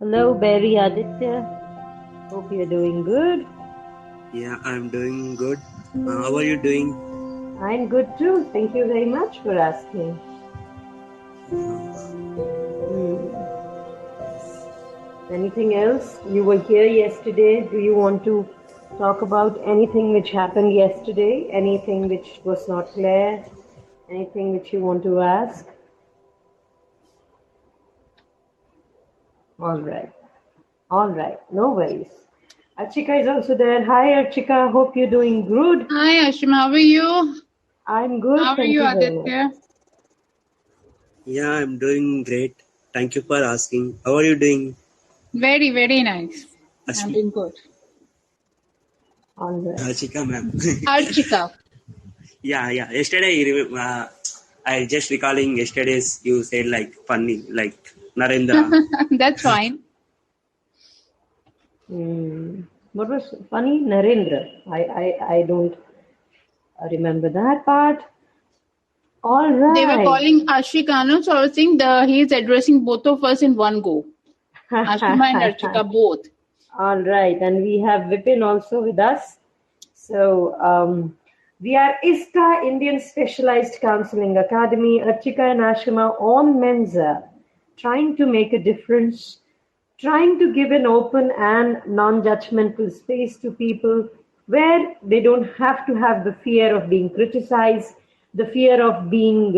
Hello, Barry Aditya. Hope you're doing good. Yeah, I'm doing good. How are you doing? I'm good too. Thank you very much for asking. Anything else? You were here yesterday. Do you want to talk about anything which happened yesterday? Anything which was not clear? Anything which you want to ask? All right. All right. No worries. Archika is also there. Hi, Archika. Hope you're doing good. Hi, Ashim. How are you? I'm good. How are Thank you, you very much. Aditya? Yeah, I'm doing great. Thank you for asking. How are you doing? Very, very nice. I'm Ashmi? doing good. All right. Ashika, ma'am. Archika. Yeah. Yesterday, I just recalling yesterday's you said like funny, like Narendra. That's fine. What was funny? Narendra. I don't remember that part. All They were right. calling Ashikanu, so I was saying he's addressing both of us in one go. Ashima and Archika both. All right. And we have Vipin also with us. So we are ISTA, Indian Specialized Counseling Academy, Archika and Ashima on Mensa, trying to make a difference, trying to give an open and non-judgmental space to people where they don't have to have the fear of being criticized, the fear of being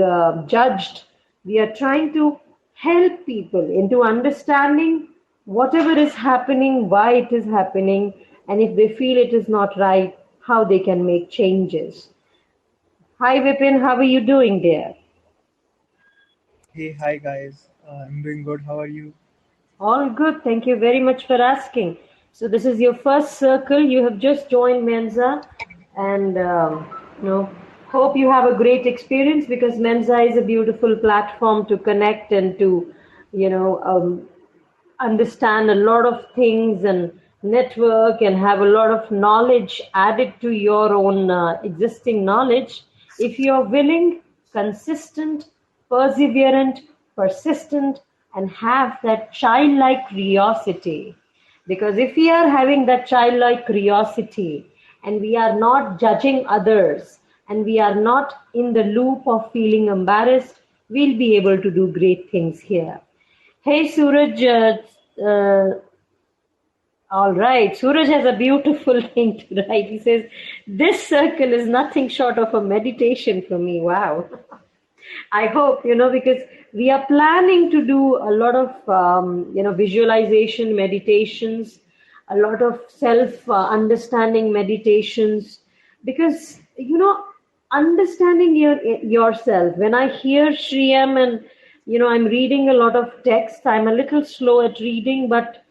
judged. We are trying to help people into understanding whatever is happening, why it is happening, and if they feel it is not right, how they can make changes. Hi Vipin, how are you doing there? Hey, hi guys. I'm doing good. How are you? All good. Thank you very much for asking. So this is your first circle. You have just joined Mensa, and hope you have a great experience because Mensa is a beautiful platform to connect and to, understand a lot of things and network and have a lot of knowledge added to your own existing knowledge if you're willing, consistent, perseverant, persistent, and have that childlike curiosity. Because if we are having that childlike curiosity and we are not judging others and we are not in the loop of feeling embarrassed, we'll be able to do great things here. Hey Suraj, all right. Suraj has a beautiful thing to write. He says, "This circle is nothing short of a meditation for me." Wow. I hope, because we are planning to do a lot of, visualization meditations, a lot of self-understanding meditations, because, understanding yourself. When I hear Shriyam and, I'm reading a lot of text, I'm a little slow at reading, but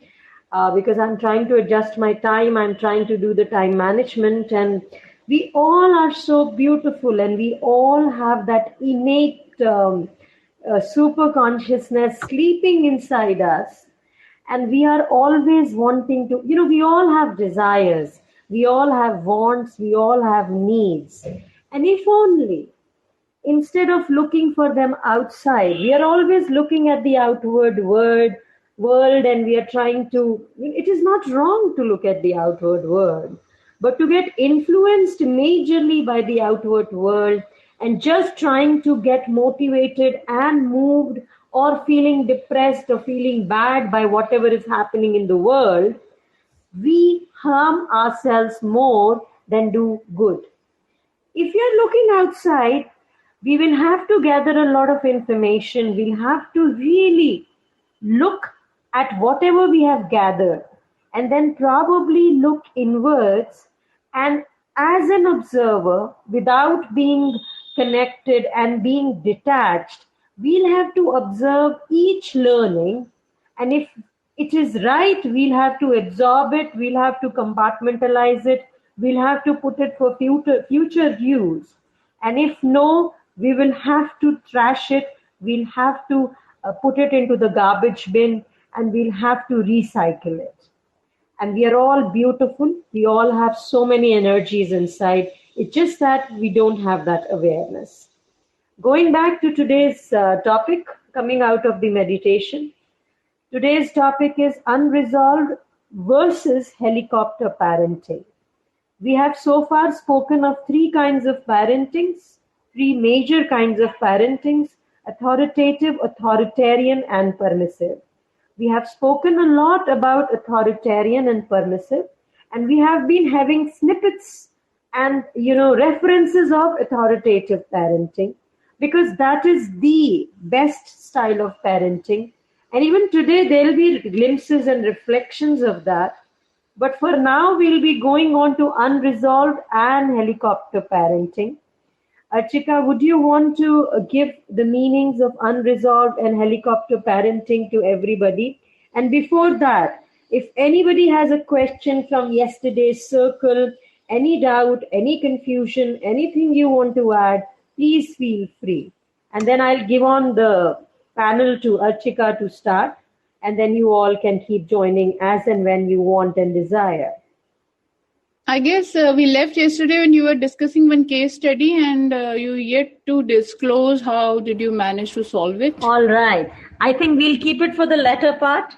because I'm trying to adjust my time, I'm trying to do the time management, and we all are so beautiful, and we all have that innate super consciousness sleeping inside us, and we are always wanting to, we all have desires, we all have wants, we all have needs, and if only instead of looking for them outside, we are always looking at the outward world, and we are trying to, it is not wrong to look at the outward world, but to get influenced majorly by the outward world and just trying to get motivated and moved or feeling depressed or feeling bad by whatever is happening in the world, we harm ourselves more than do good. If you're looking outside, we will have to gather a lot of information. We'll have to really look at whatever we have gathered and then probably look inwards, and as an observer, without being connected and being detached, we'll have to observe each learning, and if it is right, we'll have to absorb it, we'll have to compartmentalize it, we'll have to put it for future use. And if no, we will have to trash it, we'll have to put it into the garbage bin, and we'll have to recycle it. And we are all beautiful, we all have so many energies inside, it's just that we don't have that awareness. Going back to today's topic, coming out of the meditation, Today's topic is unresolved versus helicopter parenting. We have so far spoken of three kinds of parentings, three major kinds of parentings: authoritative, authoritarian, and permissive. We have spoken a lot about authoritarian and permissive, and we have been having snippets and references of authoritative parenting, because that is the best style of parenting. And even today there will be glimpses and reflections of that. But for now, we'll be going on to unresolved and helicopter parenting. Archika, would you want to give the meanings of unresolved and helicopter parenting to everybody? And before that, if anybody has a question from yesterday's circle, any doubt, any confusion, anything you want to add, please feel free. And then I'll give on the panel to Archika to start. And then you all can keep joining as and when you want and desire. I guess we left yesterday when you were discussing one case study, and you yet to disclose how did you manage to solve it. All right. I think we'll keep it for the latter part.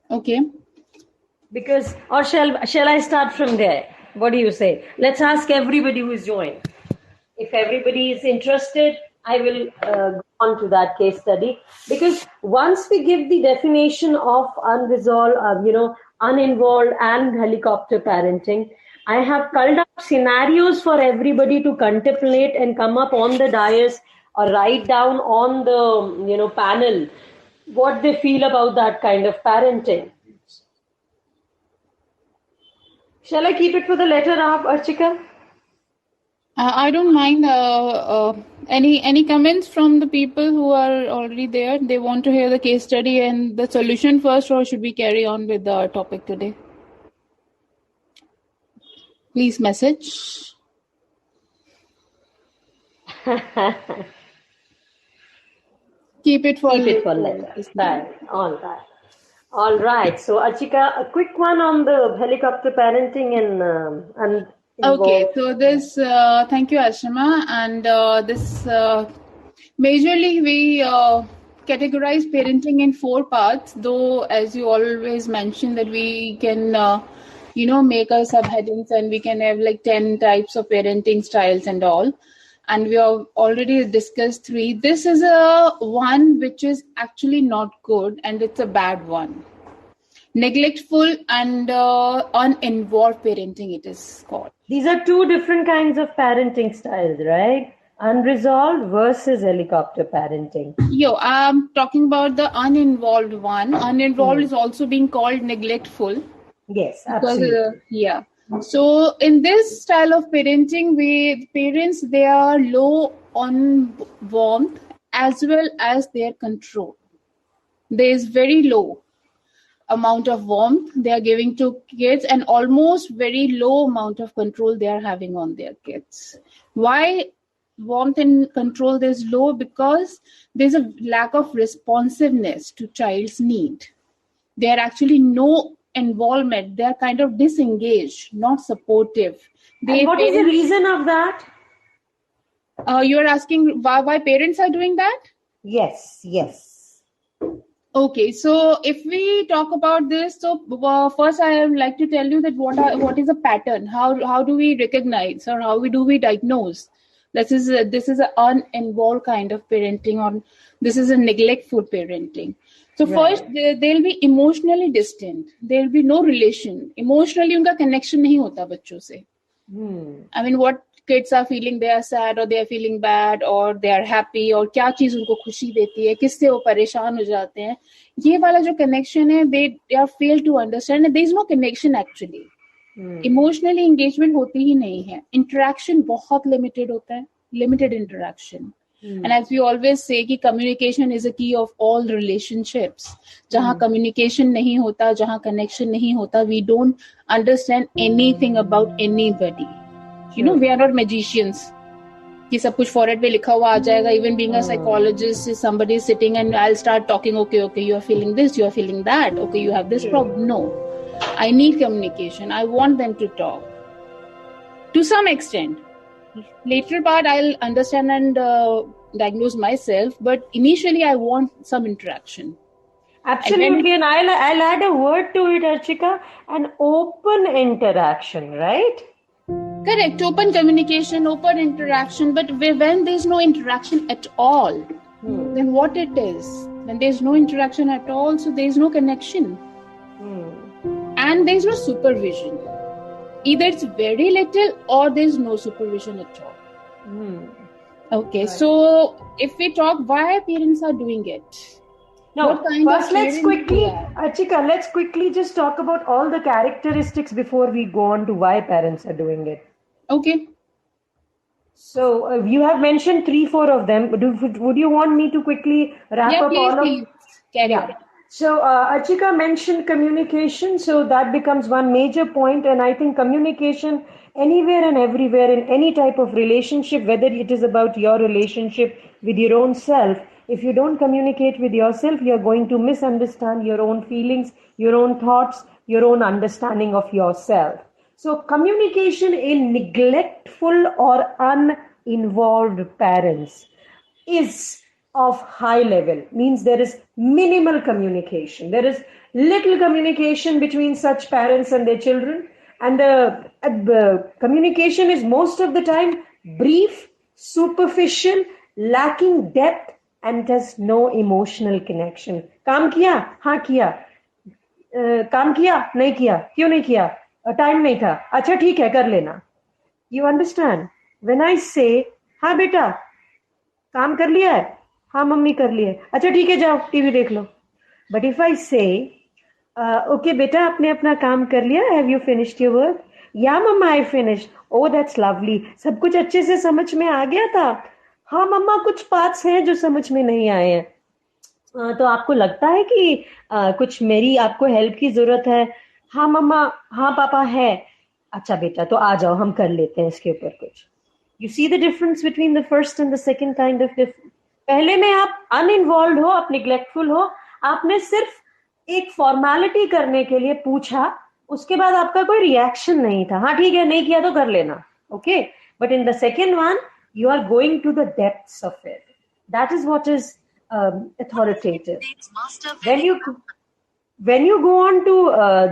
Okay. Because, or shall I start from there? What do you say? Let's ask everybody who's joined. If everybody is interested, I will go on to that case study, because once we give the definition of unresolved, uninvolved and helicopter parenting, I have culled up scenarios for everybody to contemplate and come up on the dais or write down on the panel what they feel about that kind of parenting. Shall I keep it for the latter half, Archika? I don't mind. Any comments from the people who are already there? They want to hear the case study and the solution first, or should we carry on with our topic today? Please message. Keep it for later. All right. So, Archika, a quick one on the helicopter parenting and okay, so this, thank you, Ashrama. And this, majorly we categorize parenting in 4 parts, though, as you always mention, that we can, make our subheadings and we can have like 10 types of parenting styles and all. And we have already discussed 3. This is a one which is actually not good, and it's a bad one. Neglectful and uninvolved parenting, it is called. These are 2 different kinds of parenting styles, right? Unresolved versus helicopter parenting. I'm talking about the uninvolved one. Uninvolved is also being called neglectful. Yes, absolutely. So in this style of parenting, parents, they are low on warmth as well as their control. There is very low amount of warmth they are giving to kids, and almost very low amount of control they are having on their kids. Why warmth and control is low? Because there's a lack of responsiveness to child's need. There are actually no involvement. They are kind of disengaged, not supportive. And what is the reason of that? You are asking why parents are doing that? Yes. Okay, so if we talk about this, so first I would like to tell you that what is a pattern? How do we recognize, or how do we diagnose? This is an uninvolved kind of parenting, or this is a neglectful parenting. So first, they'll be emotionally distant. There'll be no relation. Emotionally, उनका connection नहीं होता बच्चों से. I mean, what kids are feeling, they are sad or they are feeling bad or they are happy, और क्या चीज उनको खुशी देती है, किससे वो परेशान हो जाते हैं. ये वाला जो connection है, they are fail to understand. There is no connection actually. Emotionally engagement होती ही नहीं है. Interaction बहुत limited होता है. Limited interaction. And as we always say कि communication is a key of all relationships. जहाँ communication नहीं होता, जहाँ connection नहीं होता, we don't understand anything about anybody. You know, we are not magicians. कि सब कुछ forehead पे लिखा हुआ आ जाएगा. Even being a psychologist, somebody is sitting and I'll start talking. Okay, you are feeling this, you are feeling that. Okay, you have this problem. No, I need communication. I want them to talk. To some extent. Later part, I'll understand and diagnose myself, but initially I want some interaction. Absolutely, and I'll add a word to it, Archika, an open interaction, right? Correct, open communication, open interaction, but when there's no interaction at all, then what it is? When there's no interaction at all, so there's no connection. And there's no supervision. Either it's very little or there's no supervision at all. Okay, so if we talk why parents are doing it. No, first let's quickly just talk about all the characteristics before we go on to why parents are doing it. Okay. So you have mentioned 3-4 of them. Would you want me to quickly wrap up all of them? Carry on. So Archika mentioned communication. So that becomes one major point. And I think communication anywhere and everywhere in any type of relationship, whether it is about your relationship with your own self, if you don't communicate with yourself, you're going to misunderstand your own feelings, your own thoughts, your own understanding of yourself. So communication in neglectful or uninvolved parents is of high level, means there is minimal communication. There is little communication between such parents and their children. And the communication is most of the time brief, superficial, lacking depth, and it has no emotional connection. काम किया? हाँ किया. काम किया? नहीं किया. क्यों नहीं किया? टाइम नहीं था. अच्छा ठीक है कर लेना. You understand? When I say, हाँ बेटा, काम कर लिया है? हाँ मम्मी कर लिया है. अच्छा ठीक है जाओ टीवी देख लो. But if I say, okay बेटा आपने अपना काम कर लिया? Have you finished your work? Yeah mama I finished. Oh that's lovely. सब कुछ अच्छे से समझ में आ गया था? हाँ मम्मा कुछ पार्ट्स हैं जो समझ में नहीं आए हैं. तो आपको लगता है कि कुछ मेरी आपको हेल्प की जरूरत है? हाँ मम्मा, हाँ पापा है. अच्छा बेटा तो आ जाओ हम कर लेते हैं इसके ऊपर कुछ. You see the difference between the first and the second kind of difference. पहले में आप अनइन्वॉल्व हो, आप निग्लेक्टफुल हो, आपने सिर्फ एक फॉर्मेलिटी करने के लिए पूछा, उसके बाद आपका कोई रिएक्शन नहीं था. हाँ ठीक है नहीं किया तो कर लेना. Okay, but in the second one you are going to the depths of it. That is what is authoritative. When you go on to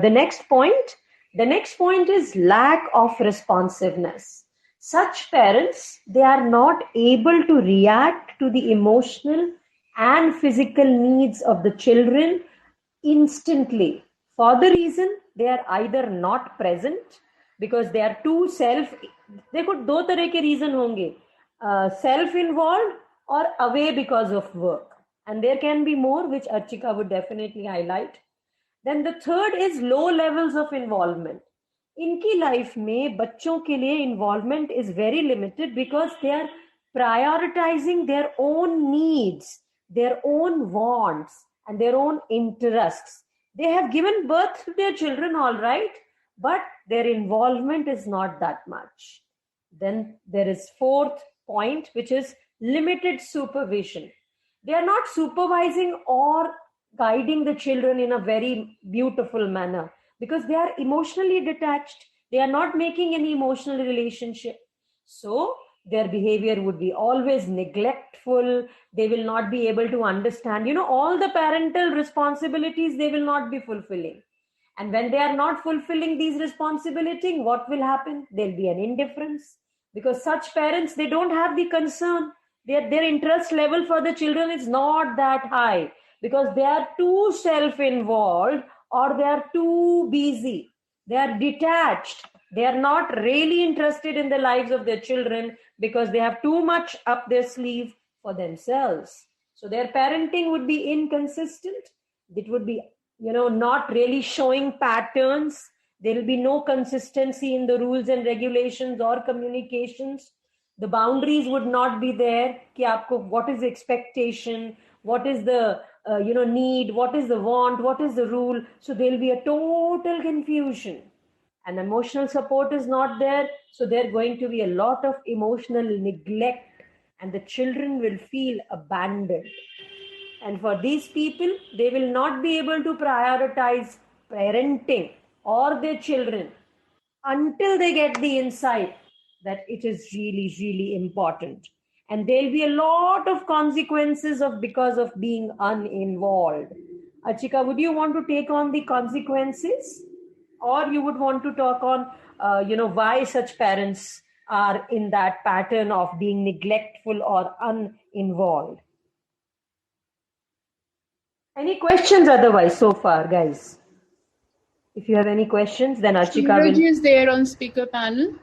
the next point is lack of responsiveness. Such parents, they are not able to react to the emotional and physical needs of the children instantly. For the reason they are either not present because they are too देखो दो तरह के reason होंगे. Self-involved or away because of work. And there can be more, which Archika would definitely highlight. Then the third is low levels of involvement. इनकी life में बच्चों के लिए involvement is very limited because they are prioritizing their own needs, their own wants, and their own interests. They have given birth to their children, all right, but their involvement is not that much. Then there is fourth point, which is limited supervision. They are not supervising or guiding the children in a very beautiful manner because they are emotionally detached. They are not making any emotional relationship. So their behavior would be always neglectful. They will not be able to understand, all the parental responsibilities they will not be fulfilling. And when they are not fulfilling these responsibilities, what will happen? There'll be an indifference. Because such parents, they don't have the concern. Their interest level for the children is not that high because they are too self-involved or they are too busy. They are detached. They are not really interested in the lives of their children because they have too much up their sleeve for themselves. So their parenting would be inconsistent. It would be, not really showing patterns. There will be no consistency in the rules and regulations or communications. The boundaries would not be there. What is the expectation? What is the need? What is the want? What is the rule? So there will be a total confusion. And emotional support is not there. So there's going to be a lot of emotional neglect and the children will feel abandoned. And for these people, they will not be able to prioritize parenting or their children until they get the insight that it is really, really important. and there'll be a lot of consequences of because of being uninvolved. Achika, would you want to take on the consequences, or you would want to talk on why such parents are in that pattern of being neglectful or uninvolved? Any questions otherwise so far, guys? If you have any questions, then Achika Suraj will. is there on speaker panel.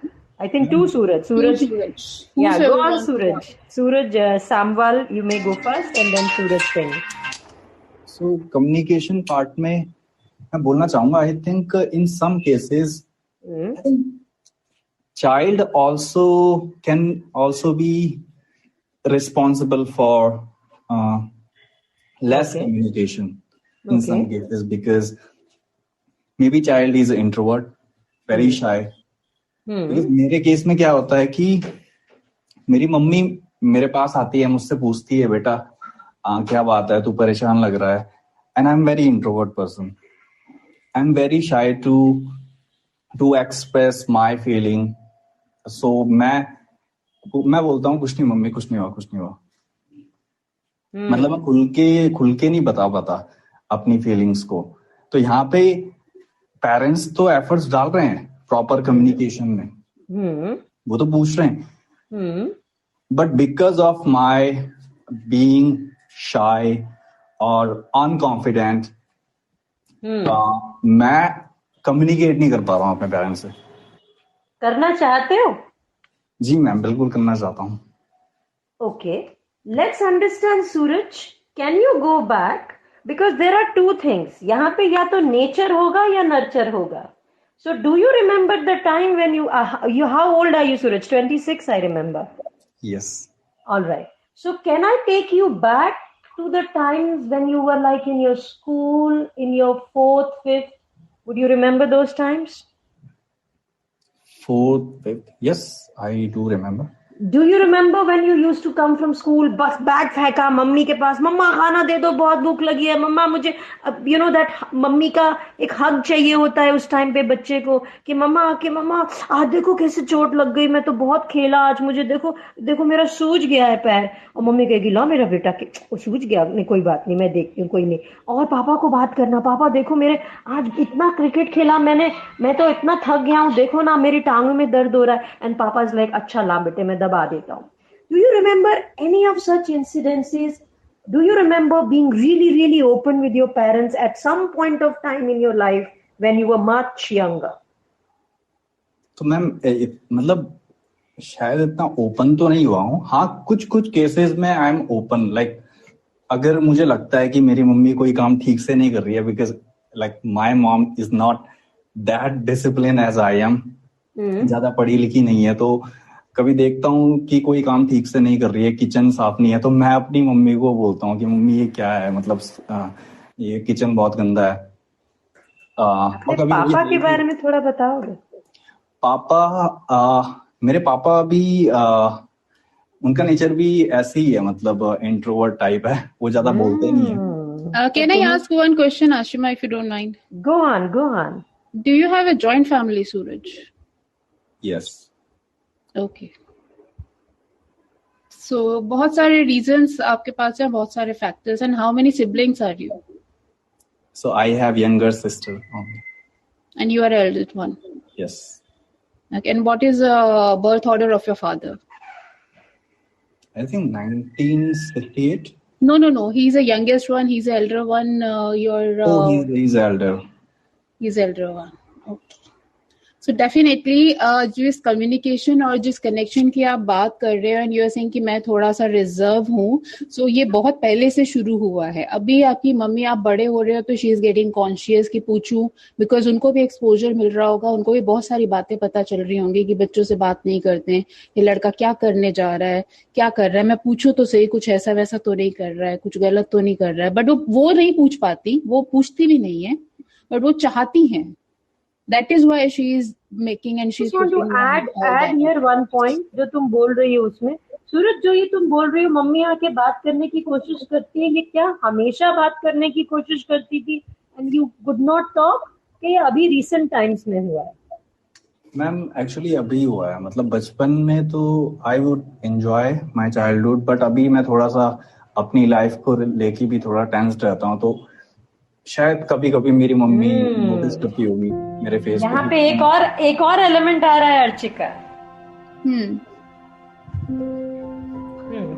I think two Suraj. Suraj. Suraj. Yeah, Whosoever go on, wants to Suraj. talk. Suraj Samwal, you may go first, and then Suraj Singh. So communication part में मैं बोलना चाहूँगा. I think in some cases, I think child also can also be responsible for less Okay. communication in some Okay. cases, because maybe child is an introvert, very shy. Because मेरे case में क्या होता है कि मेरी mummy मेरे पास आती है, मुझसे पूछती है, बेटा क्या बात है, तू परेशान लग रहा है. And I am very introvert person. I am very shy to express my feeling. So मैं बोलता हूँ कुछ नहीं मम्मी, कुछ नहीं हुआ. मतलब मैं खुल के नहीं बता पाता अपनी फीलिंग्स को. तो यहाँ पे पेरेंट्स तो एफर्ट्स डाल रहे हैं प्रॉपर कम्युनिकेशन में, वो तो पूछ रहे हैं, but because of my being शाई और अनकॉन्फिडेंट, मैं कम्युनिकेट नहीं कर पा रहा हूँ अपने पेरेंट्स से. करना चाहते हो? जी मैम, बिल्कुल करना चाहता हूँ. Okay, let's understand, Suraj. Can you go back? Because there are two things. यहाँ पे या तो nature होगा या nurture होगा. So do you remember the time when you how old are you, Suraj? 26, I remember. Yes. All right. So can I take you back to the times when you were like in your school, in your 4th, 5th? Would you remember those times? 4th, 5th. Yes, I do remember. Do you remember when you used to come from school, बस bag फेंका mummy के पास, मम्मा खाना दे दो, बहुत भूख लगी है, मम्मा मुझे, you know that मम्मी का एक हग चाहिए होता है उस टाइम पे बच्चे को, कि मम्मा आके, मम्मा आज देखो कैसे चोट लग गई, मैं तो बहुत खेला आज, मुझे देखो मेरा सूज गया है पैर. और मम्मी कहेगी ला मेरा बेटा, वो सूज गया, नहीं कोई बात नहीं, मैं देखती हूँ, कोई नहीं. और पापा को बात करना, पापा देखो मेरे आज इतना क्रिकेट खेला मैं तो इतना थक गया हूँ, देखो ना मेरी टांगों में दर्द हो रहा है. एंड पापा इज लाइक अच्छा ला बेटे मैं दबा देता हूँ. Do you remember any of such incidences? Do you remember being really, really open with your parents at some point of time in your life when you were much younger? तो ma'am मतलब शायद इतना open तो नहीं हुआ हूँ. हाँ, कुछ केसेस में आई एम ओपन. लाइक अगर मुझे लगता है कि मेरी मम्मी कोई काम ठीक से नहीं कर रही है, because like my mom is not that discipline as I am, ज्यादा पढ़ी लिखी नहीं है, तो कभी देखता हूँ कि कोई काम ठीक से नहीं कर रही है, किचन साफ नहीं है, तो मैं अपनी मम्मी को बोलता हूँ कि मम्मी ये क्या है, मतलब ये किचन बहुत गंदा है. और कभी पापा के बारे में थोड़ा बताओगे? मेरे पापा भी उनका नेचर भी ऐसे ही है, मतलब इंट्रोवर्ट टाइप है, वो ज्यादा बोलते नहीं है. Can I ask one question, Ashima, if you don't mind? Go on. Do you have a joint family, Suraj? Yes. Okay. So बहुत सारे reasons आपके पास हैं, बहुत सारे factors. And how many siblings are you? So I have younger sister only. And you are eldest one. Yes. Okay. And what is the birth order of your father? I think 1968. No. He's the youngest one. He's the elder one. He's elder. He's elder one. Okay. So definitely जिस communication और जिस connection की आप बात कर रहे हो, and you are saying कि मैं थोड़ा सा रिजर्व हूँ, सो ये बहुत पहले से शुरू हुआ है. अभी आपकी मम्मी, आप बड़े हो रहे हो तो शी इज गेटिंग कॉन्शियस कि पूछूं, बिकॉज उनको भी एक्सपोजर मिल रहा होगा, उनको भी बहुत सारी बातें पता चल रही होंगी कि बच्चों से बात नहीं करते हैं, ये लड़का क्या करने जा रहा है, क्या कर रहा है, मैं पूछूं तो सही, कुछ ऐसा वैसा तो नहीं कर रहा है, कुछ गलत तो नहीं कर रहा है. बट वो नहीं पूछ पाती, वो पूछती भी नहीं है, बट वो चाहती हैं. That is why she is making and she is want to add here one point जो तुम बोल रही हो उसमें. सूरज, जो ये तुम बोल रही हो मम्मी आके बात करने की कोशिश करती है, ये क्या हमेशा बात करने की कोशिश करती थी and you could not talk, कि ये अभी recent times में हुआ है? मैम एक्चुअली अभी हुआ है, मतलब बचपन में तो I would enjoy my childhood, but अभी मैं थोड़ा सा अपनी लाइफ को लेके भी थोड़ा टेंस्ड रहता हूँ, तो शायद कभी कभी मेरी मम्मी नोटिस हम्म करती होगी मेरे फेस पे यहाँ कि पे एक और एलिमेंट आ रहा है Archika. Hmm.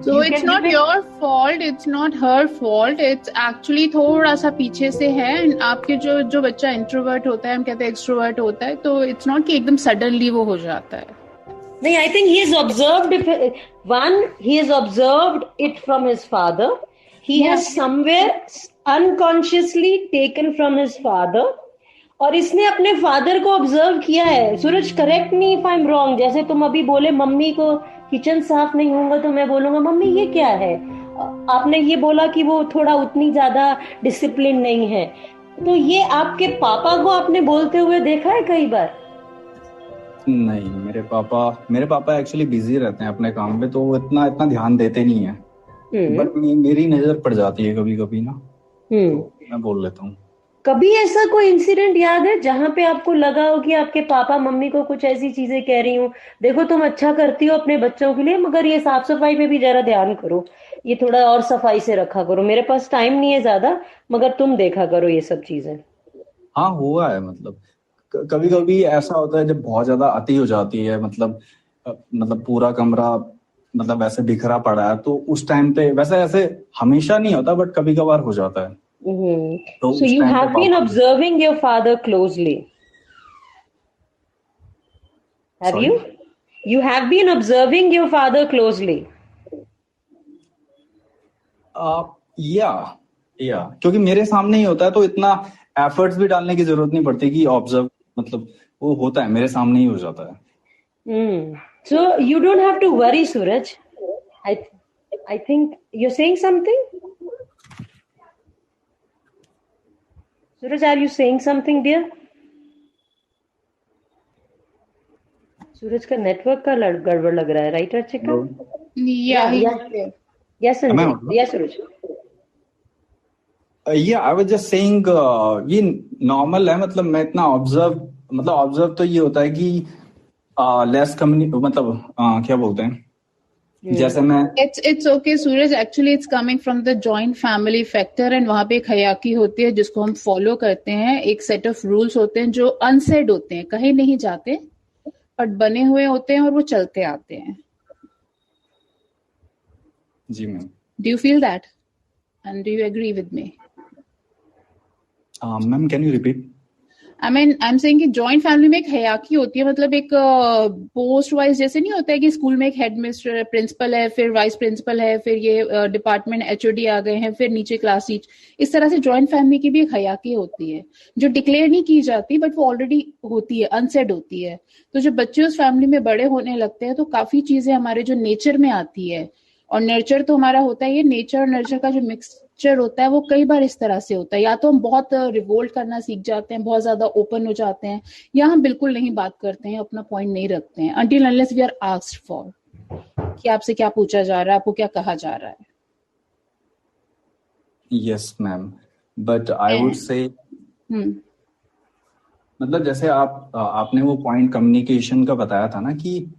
So You it's can give not it. your fault, it's not her fault, it's actually थोड़ा सा पीछे से है. And आपके जो बच्चा इंट्रोवर्ट होता है, हम कहते हैं एक्सट्रोवर्ट होता है, तो it's not कि एकदम सडनली वो हो जाता है. No, I think he has observed he has observed it from his father. He Yeah. has somewhere unconsciously taken from his father. और इसने अपने फादर को ऑब्जर्व किया है. Suraj, correct me if I am wrong. जैसे तुम अभी बोले मम्मी को किचन साफ नहीं होगा तो मैं बोलूंगा मम्मी ये क्या है. आपने ये बोला कि वो थोड़ा उतनी ज्यादा डिसिप्लिन नहीं है, तो ये आपके पापा को आपने बोलते हुए देखा है कई बार? नहीं, मेरे पापा एक्चुअली बिजी रहते हैं अपने काम में, तो वो इतना ध्यान देते नहीं है. बट मेरी नजर पड़ जाती है कभी कभी ना, तो मैं बोल लेता हूँ. कभी ऐसा कोई इंसिडेंट याद है जहां पे आपको लगा हो कि आपके पापा मम्मी को कुछ ऐसी चीजें कह रही हूँ, देखो तुम अच्छा करती हो अपने बच्चों के लिए, मगर ये साफ सफाई पे भी जरा ध्यान करो, ये थोड़ा और सफाई से रखा करो, मेरे पास टाइम नहीं है ज्यादा, मगर तुम देखा करो ये सब चीजें? हाँ, हुआ है. मतलब कभी कभी ऐसा होता है जब बहुत ज्यादा अति हो जाती है, मतलब पूरा कमरा मतलब ऐसे बिखरा पड़ा है, तो उस टाइम पे वैसे ऐसे हमेशा नहीं होता, बट कभी कभार हो जाता है. तो So उस you टाइम पे have been पापा. observing your father closely. Have sorry. you? You have been observing your father closely. या क्योंकि मेरे सामने ही होता है, तो इतना एफर्ट्स भी डालने की जरूरत नहीं पड़ती कि ऑब्जर्व, मतलब वो होता है, मेरे सामने ही हो जाता है. So you don't have to worry, Suraj. I think you're saying something? Suraj, are you saying something, dear? सूरज का नेटवर्क का गड़बड़ लग रहा है, right Archika? Yeah. Yes, Am I Sanjay. audible? Yes, Suraj. I was just saying ये normal है. मतलब मैं इतना ऑब्जर्व तो ये होता है कि लेस क्या बोलते हैं, जैसे मैं. It's okay, Suraj. Actually, it's coming from the joint family factor, and वहाँ पे एक हयाकी होती है जिसको हम फॉलो करते हैं. एक सेट ऑफ रूल्स होते हैं जो अनसेड होते हैं, कहीं नहीं जाते, बट बने हुए होते हैं और वो चलते आते हैं. जी ma'am. Do you feel that? And do you agree with me? Ma'am can you repeat? I'm saying कि जॉइंट फैमिली में एक हयाकी होती है, मतलब एक पोस्ट वाइज जैसे नहीं होता है कि स्कूल में एक हेडमिस्टर प्रिंसिपल है, फिर वाइस प्रिंसिपल है, फिर ये डिपार्टमेंट एचओडी आ गए हैं, फिर नीचे क्लास टीच. इस तरह से जॉइंट फैमिली की भी एक हयाकी होती है जो डिक्लेयर नहीं की जाती, बट वो ऑलरेडी होती है, अनसेड होती है. तो जब बच्चे उस फैमिली में बड़े होने लगते हैं तो काफी चीजें हमारे जो नेचर में आती है, और नर्चर तो हमारा होता है, ये नेचर और नर्चर का जो मिक्सचर होता है वो कई बार इस तरह से होता है. या तो हम बहुत रिवोल्ट करना सीख जाते हैं, बहुत ज्यादा ओपन हो जाते हैं, या हम बिल्कुल नहीं बात करते हैं, अपना पॉइंट नहीं रखते हैं until unless we are asked for कि आपसे क्या पूछा जा रहा है, आपको क्या कहा जा रहा है. Yes ma'am, but I would say मतलब जैसे आपने वो पॉइंट कम्युनिकेशन का बताया था ना, कि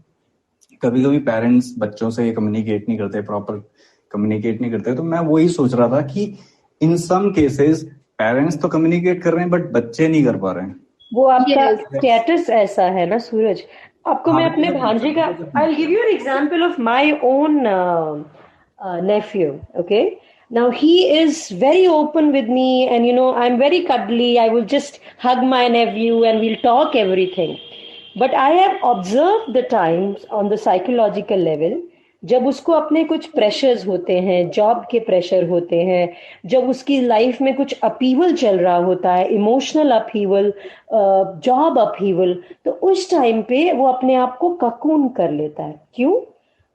कभी कभी पेरेंट्स बच्चों से कम्युनिकेट नहीं करते, प्रॉपर कम्युनिकेट नहीं करते, तो मैं वही सोच रहा था कि इन सम केसेस पेरेंट्स तो कम्युनिकेट कर रहे हैं बट बच्चे नहीं कर पा रहे हैं. वो आपका स्टेटस ऐसा है ना सूरज. आपको मैं अपने भांजे का, I will give you an example of my own nephew. Okay, now he is very open with me, and you know I'm very cuddly. I will just hug my nephew and we'll talk everything. But I have observed the times on the psychological level, जब उसको अपने कुछ pressures होते हैं, job के pressure होते हैं, जब उसकी लाइफ में कुछ अपीवल चल रहा होता है, इमोशनल अपीवल, जॉब अपीवल, तो उस टाइम पे वो अपने आप को ककून कर लेता है. क्यों?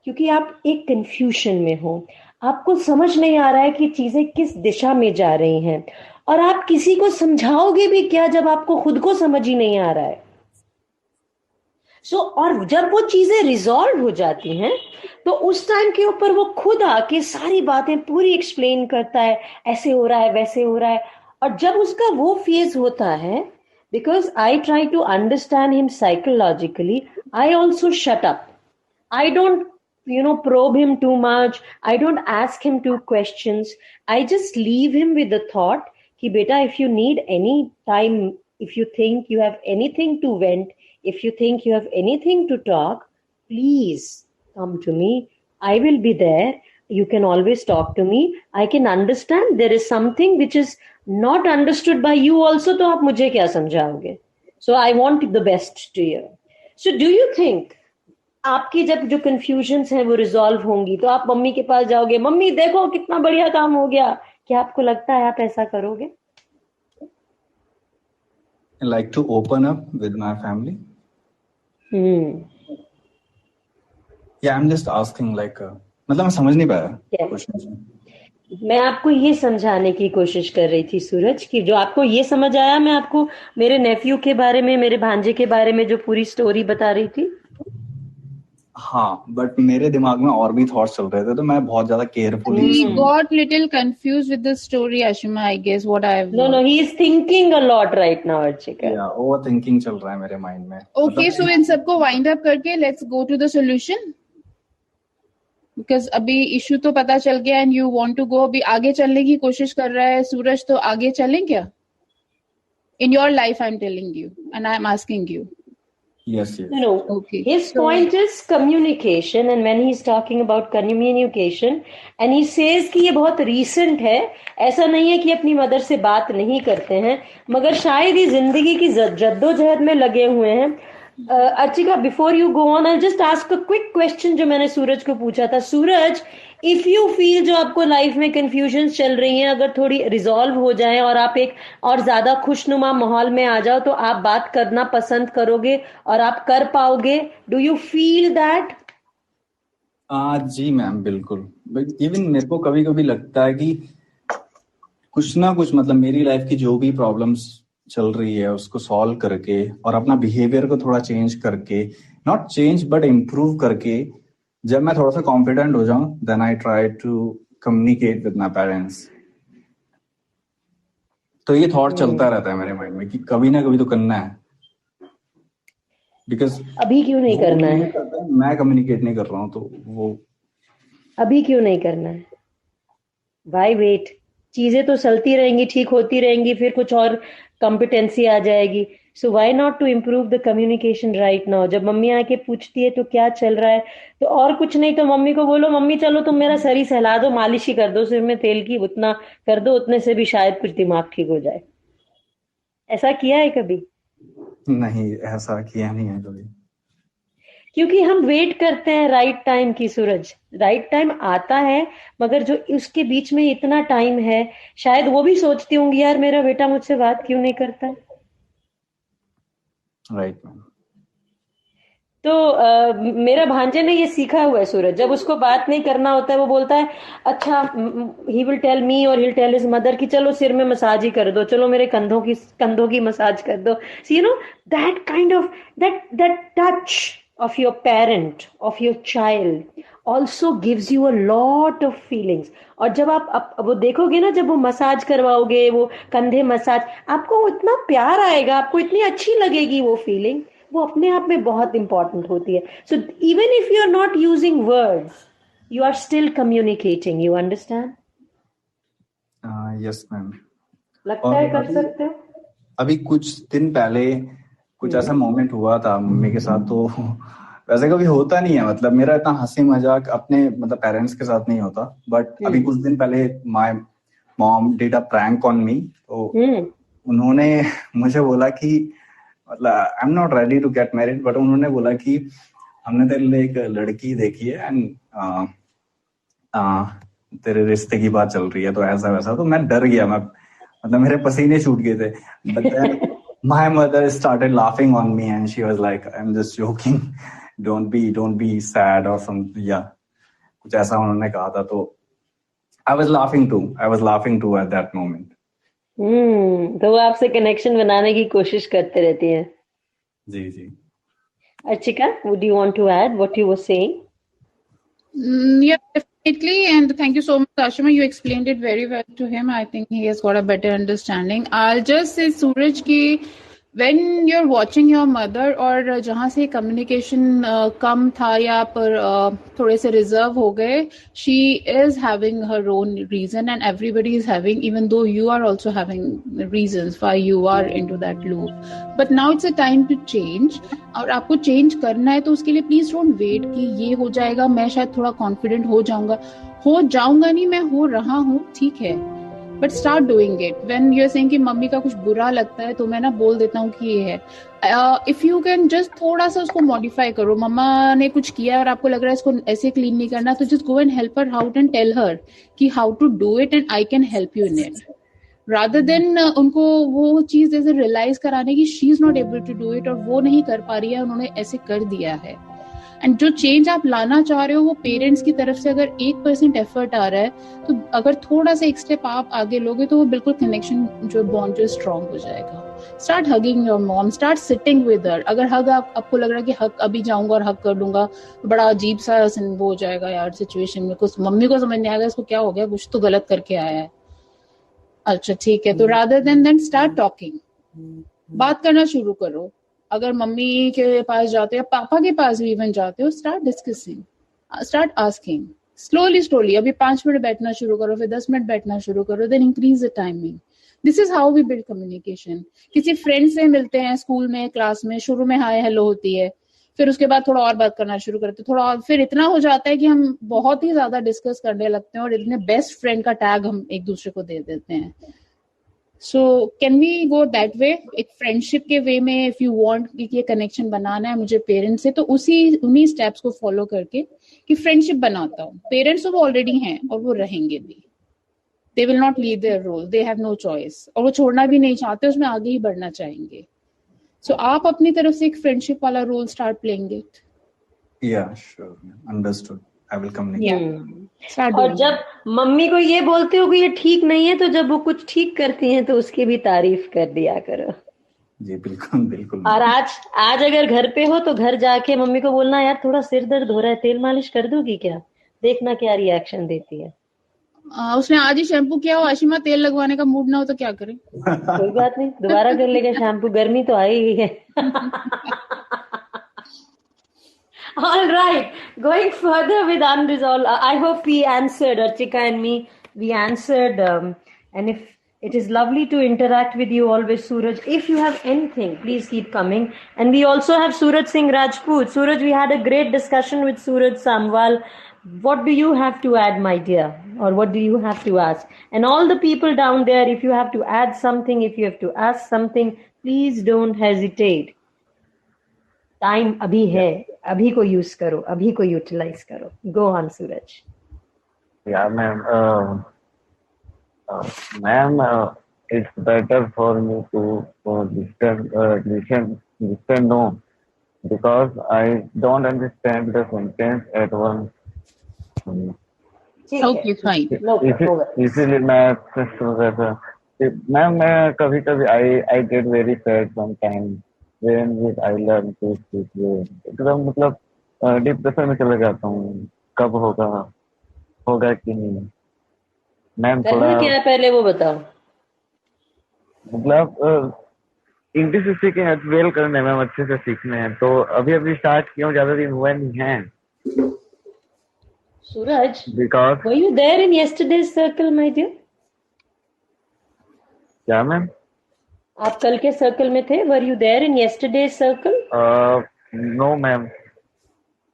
क्योंकि आप एक कंफ्यूजन में हो, आपको समझ नहीं आ रहा है कि चीजें किस दिशा में जा रही हैं, और आप किसी को समझाओगे भी क्या जब आपको खुद को समझ ही नहीं आ रहा है. और जब वो चीजें रिजॉल्व हो जाती हैं तो उस टाइम के ऊपर वो खुद आके सारी बातें पूरी एक्सप्लेन करता है, ऐसे हो रहा है, वैसे हो रहा है. और जब उसका वो फेज होता है, because I try to understand him psychologically. I also shut up. I don't, probe him too much. I don't ask him two questions. I just leave him with the thought कि beta, if you need any time, if you think you have anything to vent, if you think you have anything to talk, please come to me. I will be there. You can always talk to me. I can understand there is something which is not understood by you also, तो आप मुझे क्या समझाओगे? So I want the best to you. So do you think आपकी जब जो confusions हैं वो resolve होंगी तो आप मम्मी के पास जाओगे, मम्मी देखो कितना बढ़िया काम हो गया, क्या आपको लगता है आप ऐसा करोगे? I like to open up with my family. Yeah, I'm just asking like मतलब मैं समझ नहीं पाया क्वेश्चन। मैं आपको ये समझाने की कोशिश कर रही थी सूरज कि जो आपको ये समझ आया, मैं आपको मेरे नेफ्यू के बारे में, मेरे भांजे के बारे में जो पूरी स्टोरी बता रही थी। हाँ, बट मेरे दिमाग में और भी थॉट्स चल रहे थे तो मैं बहुत ज्यादा carefully He got little confused with the story, Ashima, I guess what I've No, he is thinking a lot right now, Archika. Yeah, overthinking चल रहा है मेरे माइंड में। Okay, so इन सबको wind up करके let's go to the solution. Because अभी issue तो पता चल गया and you want to go, अभी आगे चलने की कोशिश कर रहा है सूरज, तो आगे चलें क्या? In your life, I'm telling you, and I'm asking you. Yes. No. Okay. His point is communication, and when he's talking about communication, and he says कि ये बहुत recent है, ऐसा नहीं है कि अपनी मदर से बात नहीं करते हैं, मगर शायद ये जिंदगी की जद्दोजहद में लगे हुए हैं। Archika, before you go on, I'll just ask a quick question जो मैंने सूरज को पूछा था। सूरज, इफ यू फील जो आपको लाइफ में कंफ्यूजन चल रही हैं अगर थोड़ी रिजॉल्व हो जाएं और आप एक और ज्यादा खुशनुमा माहौल में आ जाओ, तो आप बात करना पसंद करोगे और आप कर पाओगे? Do you feel that? जी मैम, बिल्कुल। इवन मेरे को कभी कभी लगता है कि कुछ ना कुछ मतलब मेरी लाइफ की जो भी प्रॉब्लम्स चल रही है उसको सॉल्व करके और अपना बिहेवियर को थोड़ा चेंज करके, नॉट चेंज बट इम्प्रूव करके, जब मैं थोड़ा सा कॉन्फिडेंट हो जाऊं, then I try to communicate with my parents. तो ये थॉट चलता रहता है मेरे माइंड में कि कभी ना कभी तो करना है। बिकॉज अभी क्यों नहीं करना है? मैं कम्युनिकेट नहीं कर रहा हूँ तो वो अभी क्यों नहीं करना है? Why wait? चीजें तो चलती रहेंगी, ठीक होती रहेंगी, फिर कुछ और कॉम्पिटेंसी आ जाएगी। So why not to improve the communication right now? जब मम्मी आके पूछती है तो क्या चल रहा है, तो और कुछ नहीं तो मम्मी को बोलो, मम्मी चलो तुम मेरा सर ही सहला दो, मालिश ही कर दो सिर में तेल की, उतना कर दो, उतने से भी शायद कुछ दिमाग ठीक हो जाए। ऐसा किया है कभी? नहीं, ऐसा किया नहीं है कभी। क्योंकि हम वेट करते हैं राइट टाइम की सूरज। राइट टाइम आता है मगर जो उसके बीच में इतना टाइम है, शायद वो भी सोचती होंगी यार मेरा बेटा मुझसे बात क्यों नहीं करता। Right ma'am. तो मेरा भांजे ने ये सीखा हुआ है सूरज, जब उसको बात नहीं करना होता है वो बोलता है अच्छा, ही विल टेल मी और he will tell his mother कि चलो सिर में मसाज ही कर दो, चलो मेरे कंधों की मसाज कर दो। So you know that kind of that touch of your parent, of your child also gives you a lot of feelings. और जब आप वो देखोगे ना, जब वो मसाज करवाओगे, वो कंधे मसाज, आपको इतना प्यार आएगा, आपको इतनी अच्छी लगेगी वो फीलिंग, वो अपने आप में बहुत इंपॉर्टेंट होती है। So even if you are not using words, you are still communicating. You understand? Yes ma'am. लगता है कर सकते हो। अभी कुछ दिन पहले कुछ ऐसा मोमेंट हुआ था मम्मी के साथ, तो वैसे कभी होता नहीं है, मतलब मेरा इतना हंसी मजाक अपने मतलब पेरेंट्स के साथ नहीं होता, बट अभी कुछ दिन पहले my mom did a prank on me. तो उन्होंने मुझे बोला कि मतलब I am not ready to get married, but उन्होंने बोला कि हमने तेरे लिए एक लड़की देखी है एंड तेरे रिश्ते की बात चल रही है, तो ऐसा वैसा। तो मैं डर गया, मैं मतलब मेरे पसीने छूट गए थे। But then my mother started laughing on me and she was like, I'm just joking, don't be sad or something, yeah, कुछ ऐसा उन्होंने कहा था। तो I was laughing too at that moment. तो वो आपसे कनेक्शन बनाने की कोशिश करते रहती हैं। जी। Archika, would you want to add what you were saying? Yeah, definitely. And thank you so much, Ashima. You explained it very well to him. I think he has got a better understanding. I'll just say, Suraj, ki when you're watching your mother और जहाँ से communication कम था या आप थोड़े से reserve हो गए, she is having her own reason and everybody is having, even though you are also having reasons why you are into that loop. But now it's a time to change. और आपको change करना है तो उसके लिए please don't wait कि ये हो जाएगा, मैं शायद थोड़ा confident हो जाऊंगा नहीं, मैं हो रहा हूँ, ठीक है. But start doing it. When you are saying कि मम्मी का कुछ बुरा लगता है तो मैं ना बोल देता हूँ कि ये है. इफ यू कैन जस्ट थोड़ा सा उसको मॉडिफाई करो. मम्मा ने कुछ किया और आपको लग रहा है इसको ऐसे क्लीन नहीं करना, तो just go and help her out and tell her कि how to do it and I can help you in it, rather than उनको वो चीज जैसे रियलाइज कराने की she is not able to do it और वो नहीं कर पा रही है, उन्होंने ऐसे कर दिया है. एंड जो चेंज आप लाना चाह रहे हो वो पेरेंट्स की तरफ से अगर 1% एफर्ट आ रहा है, तो अगर थोड़ा सा एक स्टेप आप आगे लोगे तो वो बिल्कुल कनेक्शन जो बॉन्ड जो स्ट्रॉन्ग हो जाएगा. Start hugging your mom, start sitting with her. अगर हग आपको लग रहा है कि हग अभी जाऊंगा और हग कर लूंगा तो बड़ा अजीब सा वो हो जाएगा यार सिचुएशन में, कुछ मम्मी को समझ नहीं आएगा इसको क्या हो गया, कुछ तो गलत करके आया है. अच्छा ठीक है, तो रादर देन स्टार्ट टॉकिंग, बात करना शुरू करो. अगर मम्मी के पास जाते हो या पापा के पास भी इवन जाते हो, start discussing, start asking slowly. अभी 5 मिनट बैठना शुरू करो, फिर 10 मिनट बैठना शुरू करो, then increase the timing. This is how we build communication. किसी फ्रेंड से मिलते हैं स्कूल में, क्लास में, शुरू में हाय हेलो होती है, फिर उसके बाद थोड़ा और बात करना शुरू करते हैं, थोड़ा और, फिर इतना हो जाता है कि हम बहुत ही ज्यादा डिस्कस करने लगते हैं और इतने बेस्ट फ्रेंड का टैग हम एक दूसरे को दे देते हैं. So can we go that way? एक फ्रेंडशिप के वे में if you want कि ये कनेक्शन बनाना है मुझे पेरेंट्स से, तो उन्हीं स्टेप्स को फॉलो करके कि फ्रेंडशिप बनाता हूँ. पेरेंट्स तो ऑलरेडी हैं और वो रहेंगे भी. They will not leave their role. They have no choice. और वो छोड़ना भी नहीं चाहते, उसमें आगे ही बढ़ना चाहेंगे. So आप अपनी तरफ से एक फ्रेंडशिप वाला role start playing it. Yeah, sure. Understood. I will communicate. और जब मम्मी को ये बोलते हो कि ये ठीक नहीं है, तो जब वो कुछ ठीक करती हैं तो उसकी भी तारीफ कर दिया करो. जी बिल्कुल बिल्कुल. और आज अगर घर पे हो तो घर जाके मम्मी को बोलना, यार थोड़ा सिर दर्द हो रहा है, तेल मालिश कर दोगी क्या, देखना क्या रिएक्शन देती है. उसने आज ही शैम्पू किया हो, आशिमा तेल लगवाने का मूड ना हो तो क्या करें. कोई बात नहीं, दोबारा कर लेगा शैम्पू, गर्मी तो आई ही है. All right, going further with unresolved, I hope we answered, Archika and me, we answered, and if it is lovely to interact with you always, Suraj. If you have anything, please keep coming. And we also have Suraj Singh Rajput. Suraj, we had a great discussion with Suraj Samwal. What do you have to add, my dear? Or what do you have to ask? And all the people down there, if you have to add something, if you have to ask something, please don't hesitate. Time अभी है, अभी को use करो, अभी को utilise करो. Go on सूरज. या ma'am it's better for me to listen no, because I don't understand the sentence at once. Okay, fine. इसीलिए मैं शुरू करता. मैम मैं कभी I get very sad sometimes when I learn to speak. एकदम मतलब depression में चला जाता हूँ, कब होगा कि नहीं. मैम थोड़ा क्या है पहले वो बताओ. मतलब इंग्लिश सीखे हैं, वेल करने में अच्छे से सीखने हैं, तो अभी स्टार्ट किया हूँ, ज्यादा दिन हुआ नहीं है. सूरज, because were you there in yesterday's circle, my dear? क्या मैम? आप कल के सर्कल में थे? Were you there in yesterday's circle? No, ma'am.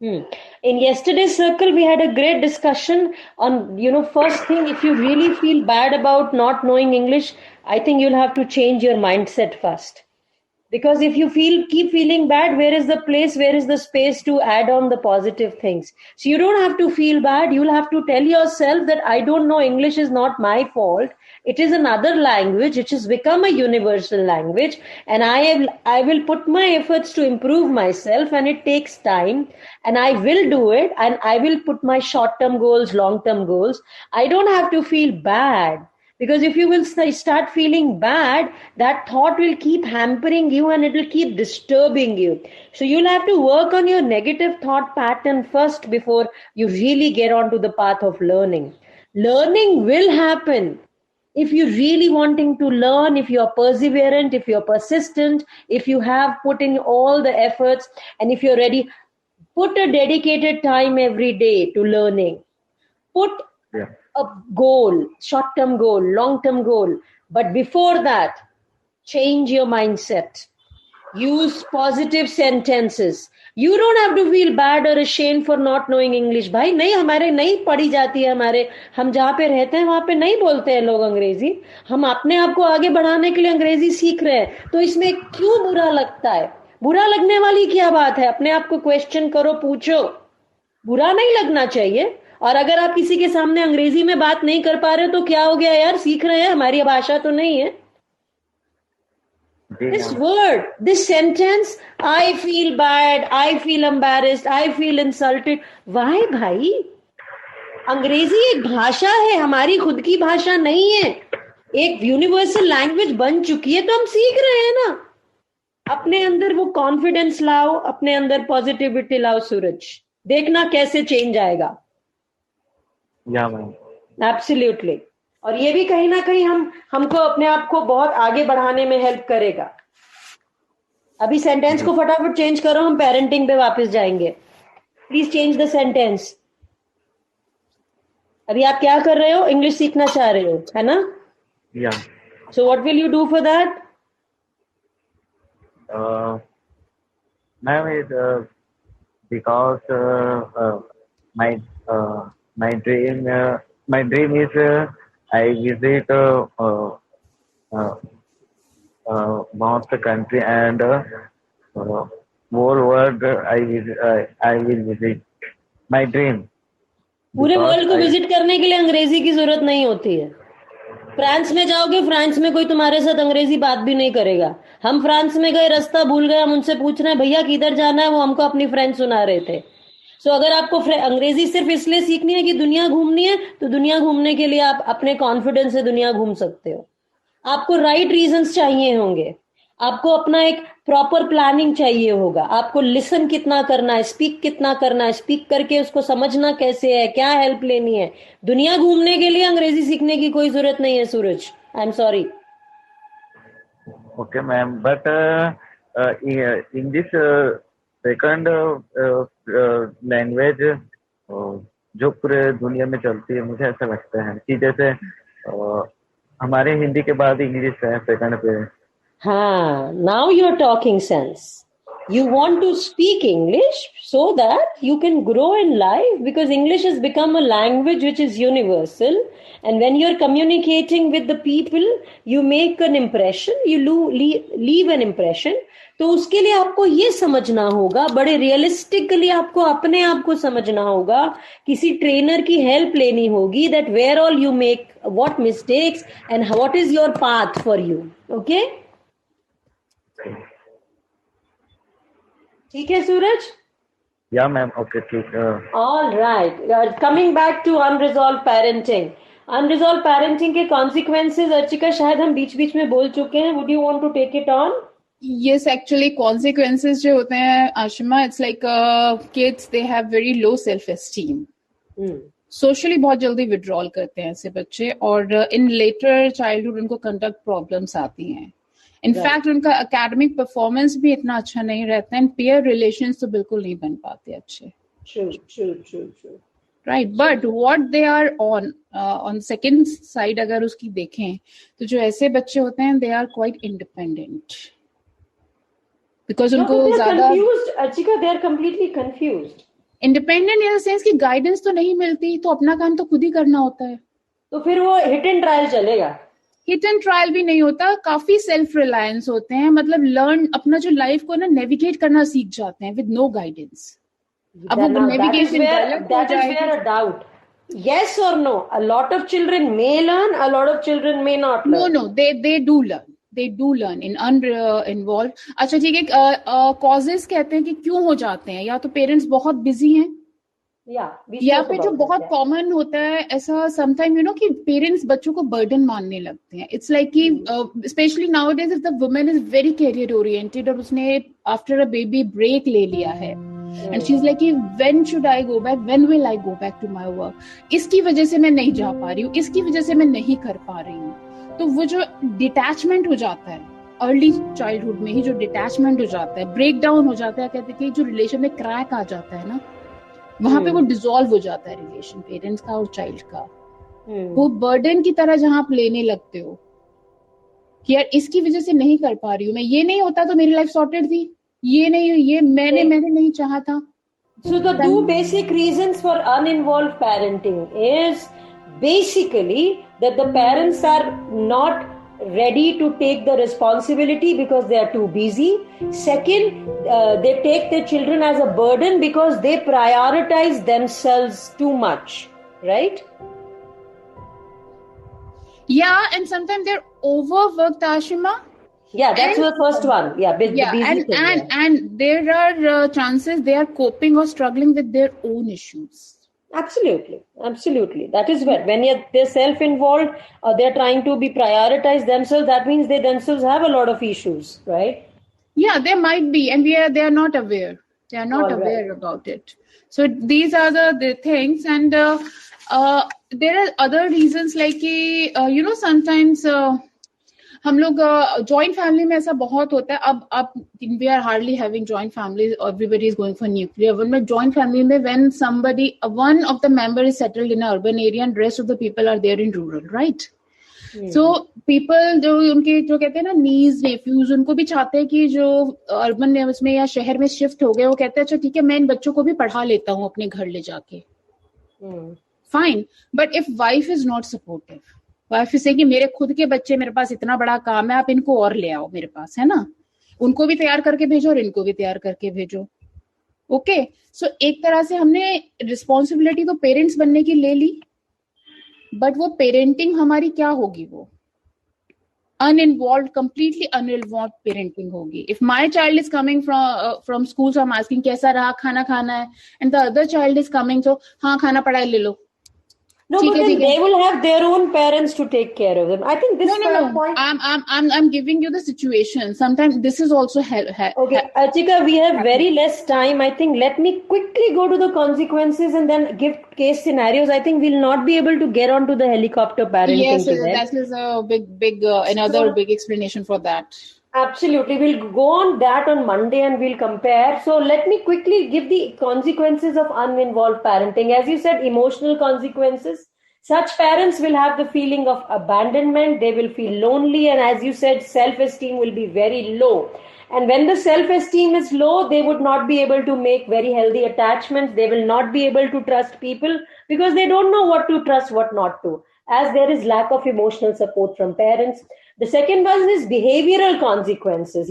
In yesterday's circle, we had a great discussion on, first thing, if you really feel bad about not knowing English, I think you'll have to change your mindset first. Because if you keep feeling bad, where is the space to add on the positive things? So you don't have to feel bad. You'll have to tell yourself that I don't know English is not my fault. It is another language which has become a universal language, and I will put my efforts to improve myself, and it takes time, and I will do it, and I will put my short-term goals, long-term goals. I don't have to feel bad. Because if you will start feeling bad, that thought will keep hampering you and it will keep disturbing you. So you'll have to work on your negative thought pattern first before you really get onto the path of learning. Learning will happen. if you're really wanting to learn, if you're perseverant, if you're persistent, if you have put in all the efforts, and if you're ready, put a dedicated time every day to learning. Put a goal, short-term goal, long-term goal. But before that, change your mindset. Use positive sentences. You don't have to feel bad or ashamed for not knowing English. भाई नहीं, हमारे नहीं पढ़ी जाती है, हमारे हम जहाँ पे रहते हैं वहाँ पे नहीं बोलते हैं लोग अंग्रेजी. हम अपने आप को आगे बढ़ाने के लिए अंग्रेजी सीख रहे हैं, तो इसमें क्यों बुरा लगता है? बुरा लगने वाली क्या बात है? अपने आप को क्वेश्चन करो, पूछो. बुरा नहीं लगना चाहिए. और अगर आप किसी के सामने अंग्रेजी में बात नहीं कर पा रहे तो क्या हो गया यार, सीख रहे हैं, हमारी भाषा तो नहीं है. This word, this sentence, I feel bad, I feel embarrassed, I feel insulted. Why भाई? अंग्रेजी एक भाषा है, हमारी खुद की भाषा नहीं है. एक यूनिवर्सल लैंग्वेज बन चुकी है, तो हम सीख रहे हैं ना. अपने अंदर वो कॉन्फिडेंस लाओ, अपने अंदर पॉजिटिविटी लाओ. सूरज, देखना कैसे चेंज आएगा. या मैम, एब्सोल्युटली. और ये भी कहीं ना कहीं हमको अपने आप को बहुत आगे बढ़ाने में हेल्प करेगा. अभी सेंटेंस को फटाफट चेंज करो, हम पेरेंटिंग पे वापस जाएंगे. Please change the sentence. अभी आप क्या कर रहे हो? इंग्लिश सीखना चाह रहे हो, है ना? या. So what will you do for that? Ma'am, it because my dream is I visit both the country and whole world. I will visit. My dream. पूरे वर्ल्ड को विजिट करने के लिए अंग्रेजी की जरूरत नहीं होती है. फ्रांस में जाओगे, फ्रांस में कोई तुम्हारे साथ अंग्रेजी बात भी नहीं करेगा. हम फ्रांस में गए, रास्ता भूल गए, हम उनसे पूछ रहे हैं भैया किधर जाना है, वो हमको अपनी फ्रेंड सुना रहे थे. सो अगर आपको अंग्रेजी सिर्फ इसलिए सीखनी है कि दुनिया घूमनी है, तो दुनिया घूमने के लिए आप अपने कॉन्फिडेंस से दुनिया घूम सकते हो. आपको राइट रीजंस चाहिए होंगे. आपको अपना एक प्रॉपर प्लानिंग चाहिए होगा. आपको लिसन कितना करना है, स्पीक कितना करना है, स्पीक करके उसको समझना कैसे है, क्या हेल्प लेनी है. दुनिया घूमने के लिए अंग्रेजी सीखने की कोई जरूरत नहीं है Suraj. I am sorry. Okay ma'am, but in this second language जो पूरे दुनिया में चलती है, मुझे ऐसा लगता है कि जैसे हमारे हिंदी के बाद इंग्लिश है सेकंड पे. हाँ, now you're talking sense. You want to speak English so that you can grow in life, because English has become a language which is universal, and when you're communicating with the people, you make an impression, you leave an impression. तो उसके लिए आपको ये समझना होगा, बड़े realistically आपको अपने आप को समझना होगा. किसी ट्रेनर की हेल्प लेनी होगी, that where all you make what mistakes and what is your path for you. Okay? ठीक है सूरज? या मैम, ओके, ठीक है. All right. Coming back to unresolved parenting. Unresolved parenting के कॉन्सिक्वेंसेस अर्चिका शायद हम बीच बीच में बोल चुके हैं. Would you want to take it on? Yes, actually consequences जो होते हैं Ashima, it's like kids they have very low self esteem. Socially बहुत जल्दी withdrawal करते हैं ऐसे बच्चे, और in later childhood उनको conduct problems आती हैं. In fact उनका academic performance भी इतना अच्छा नहीं रहता है, and peer relations तो बिल्कुल नहीं बन पाते अच्छे. True. Right, but what they are on second side अगर उसकी देखें तो जो ऐसे बच्चे होते हैं they are quite independent. Because उनको ज्यादा Archika, they are completely confused. Independent in the sense कि गाइडेंस तो नहीं मिलती, तो अपना काम तो खुद ही करना होता है. तो फिर वो हिट एंड ट्रायल चलेगा? हिट एंड ट्रायल भी नहीं होता, काफी सेल्फ रिलायंस होते हैं. मतलब लर्न अपना जो लाइफ को ना नेविगेट करना सीख जाते हैं विद नो गाइडेंस. अब वो navigation that is where a doubt. Yes or no? A lot of children may learn, a lot of children may not learn. No, they do learn. They do learn in uninvolved. अच्छा ठीक है. Causes कहते हैं कि क्यों हो जाते हैं, या तो पेरेंट्स बहुत बिजी हैं, या फिर जो बहुत कॉमन होता है ऐसा समटाइम कि पेरेंट्स बच्चों को बर्डन मानने लगते हैं. इट्स लाइक कि especially nowadays if the woman is very career oriented और उसने आफ्टर अ बेबी ब्रेक ले लिया है, and she is like when should I go back, when will I go back to my work, इसकी वजह से मैं नहीं जा पा रही हूँ, इसकी वजह से मैं नहीं कर पा रही हूँ. तो वो जो डिटैचमेंट हो जाता है अर्ली चाइल्डहुड में ही, जो डिटैचमेंट हो जाता है, ब्रेक डाउन हो जाता है, कहते हैं जो रिलेशन में क्रैक आ जाता है ना, वहां पे वो डिसॉल्व हो जाता है रिलेशन पेरेंट्स का और चाइल्ड का. वो बर्डन की तरह जहां आप लेने लगते हो कि यार इसकी वजह से नहीं कर पा रही हूँ मैं, ये नहीं होता तो मेरी लाइफ सॉर्टेड थी, ये नहीं, ये मैंने नहीं चाहा था. So the two basic reasons for uninvolved parenting is basically that the parents are not ready to take the responsibility because they are too busy. Second, they take their children as a burden because they prioritize themselves too much, right? Yeah, and sometimes they're overworked, Ashima. Yeah, that's the first one. Yeah, and there are chances they are coping or struggling with their own issues. Absolutely. That is when they're self-involved, they're trying to be prioritized themselves. That means they themselves have a lot of issues, right? Yeah, there might be, and they are not aware. They are not aware about it. So these are the things, and there are other reasons like sometimes हम लोग joint family में ऐसा बहुत होता है. अब we are hardly having joint family, everybody is going for nuclear. One joint family में when somebody one of the member is settled in urban area and rest of the people are there in rural, right? So people जो उनके जो कहते हैं ना नीज nephews, उनको भी चाहते हैं कि जो अर्बन में या शहर में शिफ्ट हो गए, वो कहते हैं अच्छा ठीक है मैं इन बच्चों को भी पढ़ा लेता हूँ अपने घर ले जाके. Fine, but if wife is not supportive, wife से कि मेरे खुद के बच्चे, मेरे पास इतना बड़ा काम है, आप इनको और ले आओ मेरे पास, है ना, उनको भी तैयार करके भेजो और इनको भी तैयार करके भेजो. ओके, सो एक तरह से हमने रिस्पॉन्सिबिलिटी तो पेरेंट्स बनने की ले ली, बट वो पेरेंटिंग हमारी क्या होगी? वो अनइन्वॉल्व, कंप्लीटली अनइन्वॉल्व पेरेंटिंग होगी. If my child is coming from school, I am asking कैसा रहा, खाना खाना है, and the other child is coming, so हाँ खाना पढ़ाई ले लो. No, but then they will have their own parents to take care of them. I think this point. I'm giving you the situation. Sometimes this is also okay, Archika, we have very less time. I think let me quickly go to the consequences and then give case scenarios. I think we'll not be able to get onto the helicopter parenting. Yes, that is a big another big explanation for that. Absolutely. We'll go on that on Monday and we'll compare. So let me quickly give the consequences of uninvolved parenting. As you said, emotional consequences. Such parents will have the feeling of abandonment. They will feel lonely. And as you said, self-esteem will be very low. And when the self-esteem is low, they would not be able to make very healthy attachments. They will not be able to trust people because they don't know what to trust, what not to, as there is lack of emotional support from parents. The second one is behavioral consequences.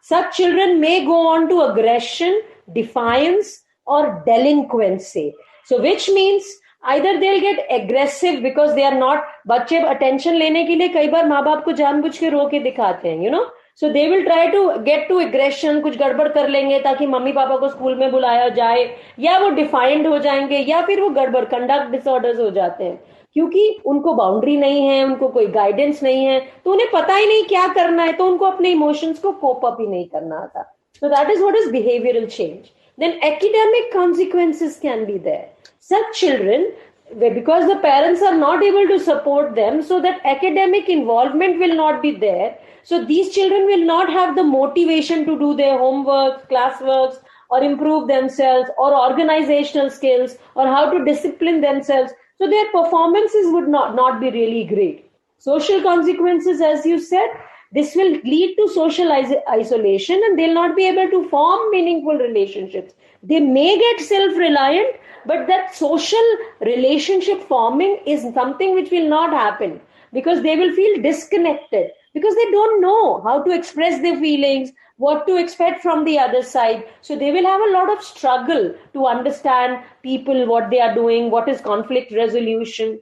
Such children may go on to aggression, defiance, or delinquency. So which means either they'll get aggressive because they are not, बच्चे attention लेने के लिए कई बार माँ बाप को जानबूझ के रो के दिखाते हैं, So they will try to get to aggression, कुछ गड़बड़ कर लेंगे ताकि मम्मी पापा को स्कूल में बुलाया जाए, या वो डिफाइंड हो जाएंगे, या फिर वो गड़बड़ कंडक्ट डिसऑर्डर्स हो जाते हैं क्योंकि उनको बाउंड्री नहीं है, उनको कोई गाइडेंस नहीं है, तो उन्हें पता ही नहीं क्या करना है, तो उनको अपने इमोशंस को कोप अप ही नहीं करना आता. So that is what is behavioral change. Then academic consequences can be there. Such children, because the parents are not able to support them, so that academic involvement will not be there. So these children will not have the motivation to do their homework, classworks, or improve themselves, or organizational skills, or how to discipline themselves. So their performances would not be really great. Social consequences, as you said, this will lead to social isolation and they'll not be able to form meaningful relationships. They may get self-reliant, but that social relationship forming is something which will not happen because they will feel disconnected because they don't know how to express their feelings, what to expect from the other side. So they will have a lot of struggle to understand people, what they are doing, what is conflict resolution.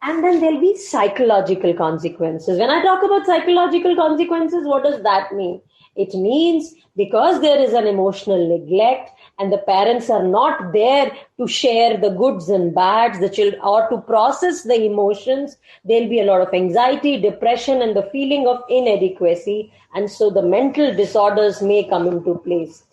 And then there'll be psychological consequences. When I talk about psychological consequences, what does that mean? It means because there is an emotional neglect and the parents are not there to share the goods and bads, the children, or to process the emotions, there'll be a lot of anxiety, depression, and the feeling of inadequacy. And so the mental disorders may come into place.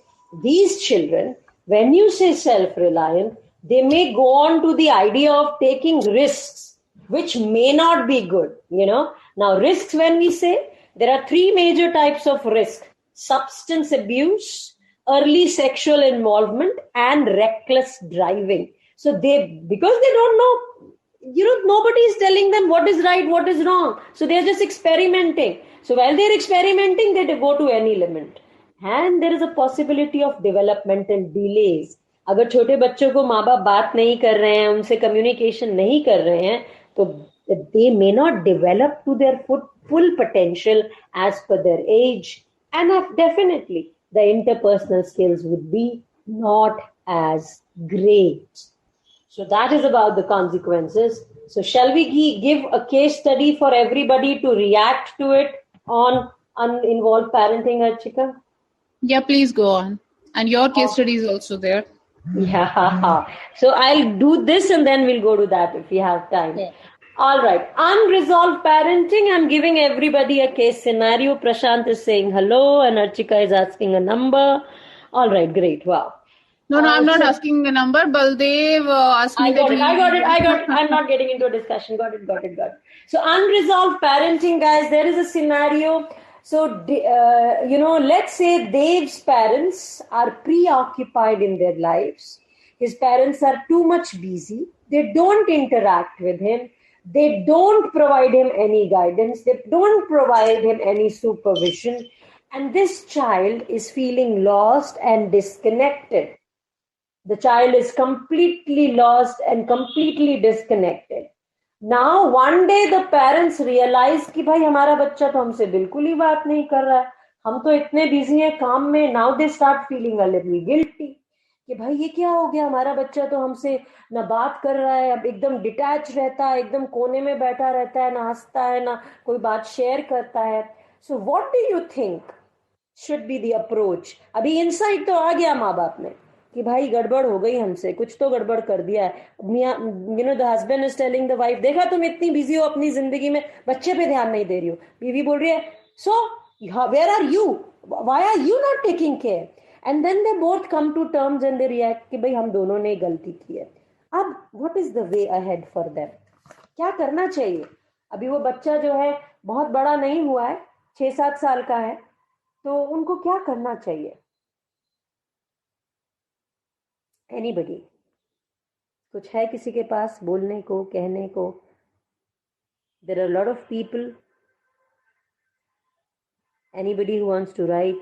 these children, when you say self-reliant, they may go on to the idea of taking risks, which may not be good, Now, risks, when we say, there are three major types of risk: substance abuse, early sexual involvement, and reckless driving. So because they don't know, nobody is telling them what is right, what is wrong. So they're just experimenting. So while they're experimenting, they go to any limit. And there is a possibility of developmental delays. अगर छोटे बच्चों को माँ बाप बात नहीं कर रहे हैं, उनसे कम्युनिकेशन नहीं कर रहे हैं, तो they may not develop to their full potential as per their age. And definitely, the interpersonal skills would be not as great. So that is about the consequences. So shall we give a case study for everybody to react to it on uninvolved parenting, Archika? Yeah, please go on. And your case study is also there. Yeah. So I'll do this and then we'll go to that if we have time. Yeah. All right. Unresolved parenting. I'm giving everybody a case scenario. Prashant is saying hello and Archika is asking a number. All right. Great. Wow. No, I'm not asking the number. Baldev asked me I got it. I'm not getting into a discussion. Got it. So unresolved parenting, guys, there is a scenario. So, let's say Dev's parents are preoccupied in their lives. His parents are too much busy. They don't interact with him. They don't provide him any guidance. They don't provide him any supervision. And this child is feeling lost and disconnected. The child is completely lost and completely disconnected. Now, one day the parents realize कि भाई हमारा बच्चा तो हमसे बिल्कुल ही बात नहीं कर रहा है, हम तो इतने बिजी हैं काम में. Now they start feeling a little guilty कि भाई ये क्या हो गया, हमारा बच्चा तो हमसे ना बात कर रहा है, अब एकदम डिटैच रहता है, एकदम कोने में बैठा रहता है, ना हंसता है, ना कोई बात शेयर करता है. So what do you think should be the approach? अभी इंसाइट तो आ गया माँ बाप में कि भाई गड़बड़ हो गई हमसे, कुछ तो गड़बड़ कर दिया है. The husband is telling the wife, देखा तुम इतनी बिजी हो अपनी जिंदगी में, बच्चे पे ध्यान नहीं दे रही हो. बीवी बोल रही है, so where are you, why are you not taking care? And then they both come to terms and they react कि भाई हम दोनों ने गलती की है. अब what is the way ahead for them? क्या करना चाहिए? अभी वो बच्चा जो है बहुत बड़ा नहीं हुआ है, 6-7 साल का है, तो उनको क्या करना चाहिए? एनीबडी, कुछ है किसी के पास बोलने को, कहने को? There are lot of people. Anybody who wants to write?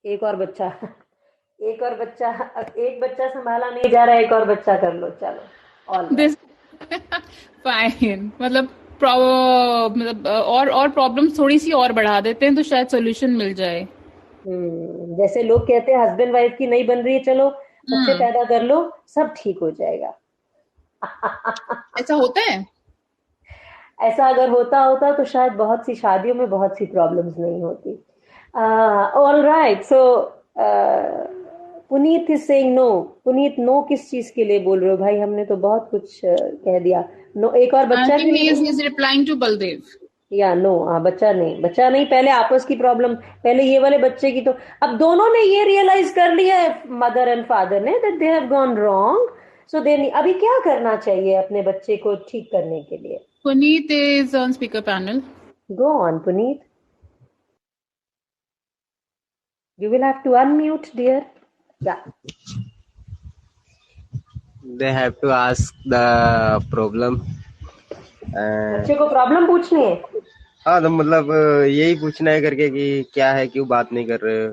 एक बच्चा संभाला नहीं जा रहा है, एक और बच्चा कर लो. चलो ऑल दिस फाइन. मतलब और प्रॉब्लम थोड़ी सी और बढ़ा देते हैं तो शायद सोल्यूशन मिल जाए. जैसे लोग कहते हैं हस्बैंड वाइफ की नहीं बन रही है, चलो बच्चे पैदा कर लो, सब ठीक हो जाएगा. ऐसा होता है? ऐसा अगर होता तो शायद बहुत सी शादियों में बहुत सी प्रॉब्लम्स नहीं होती. All right. So Puneet is saying no. Puneet, no किस चीज के लिए बोल रहे हो भाई? हमने तो बहुत कुछ कह दिया. नो, एक और बच्चा is replying to Baldev. या नो, बच्चा नहीं, पहले आपस की प्रॉब्लम, पहले ये वाले बच्चे की. तो अब दोनों ने ये रियलाइज कर लिया है, मदर एंड फादर ने, that they have gone wrong. So they अभी क्या करना चाहिए अपने बच्चे को ठीक करने के लिए? Puneet is on speaker panel. Go on, Puneet. You will have to unmute, dear. Yeah. They have to ask the problem. बच्चे को प्रॉब्लम पूछनी है. हाँ, तो मतलब यही पूछना है करके कि क्या है, क्यों बात नहीं कर रहे हो,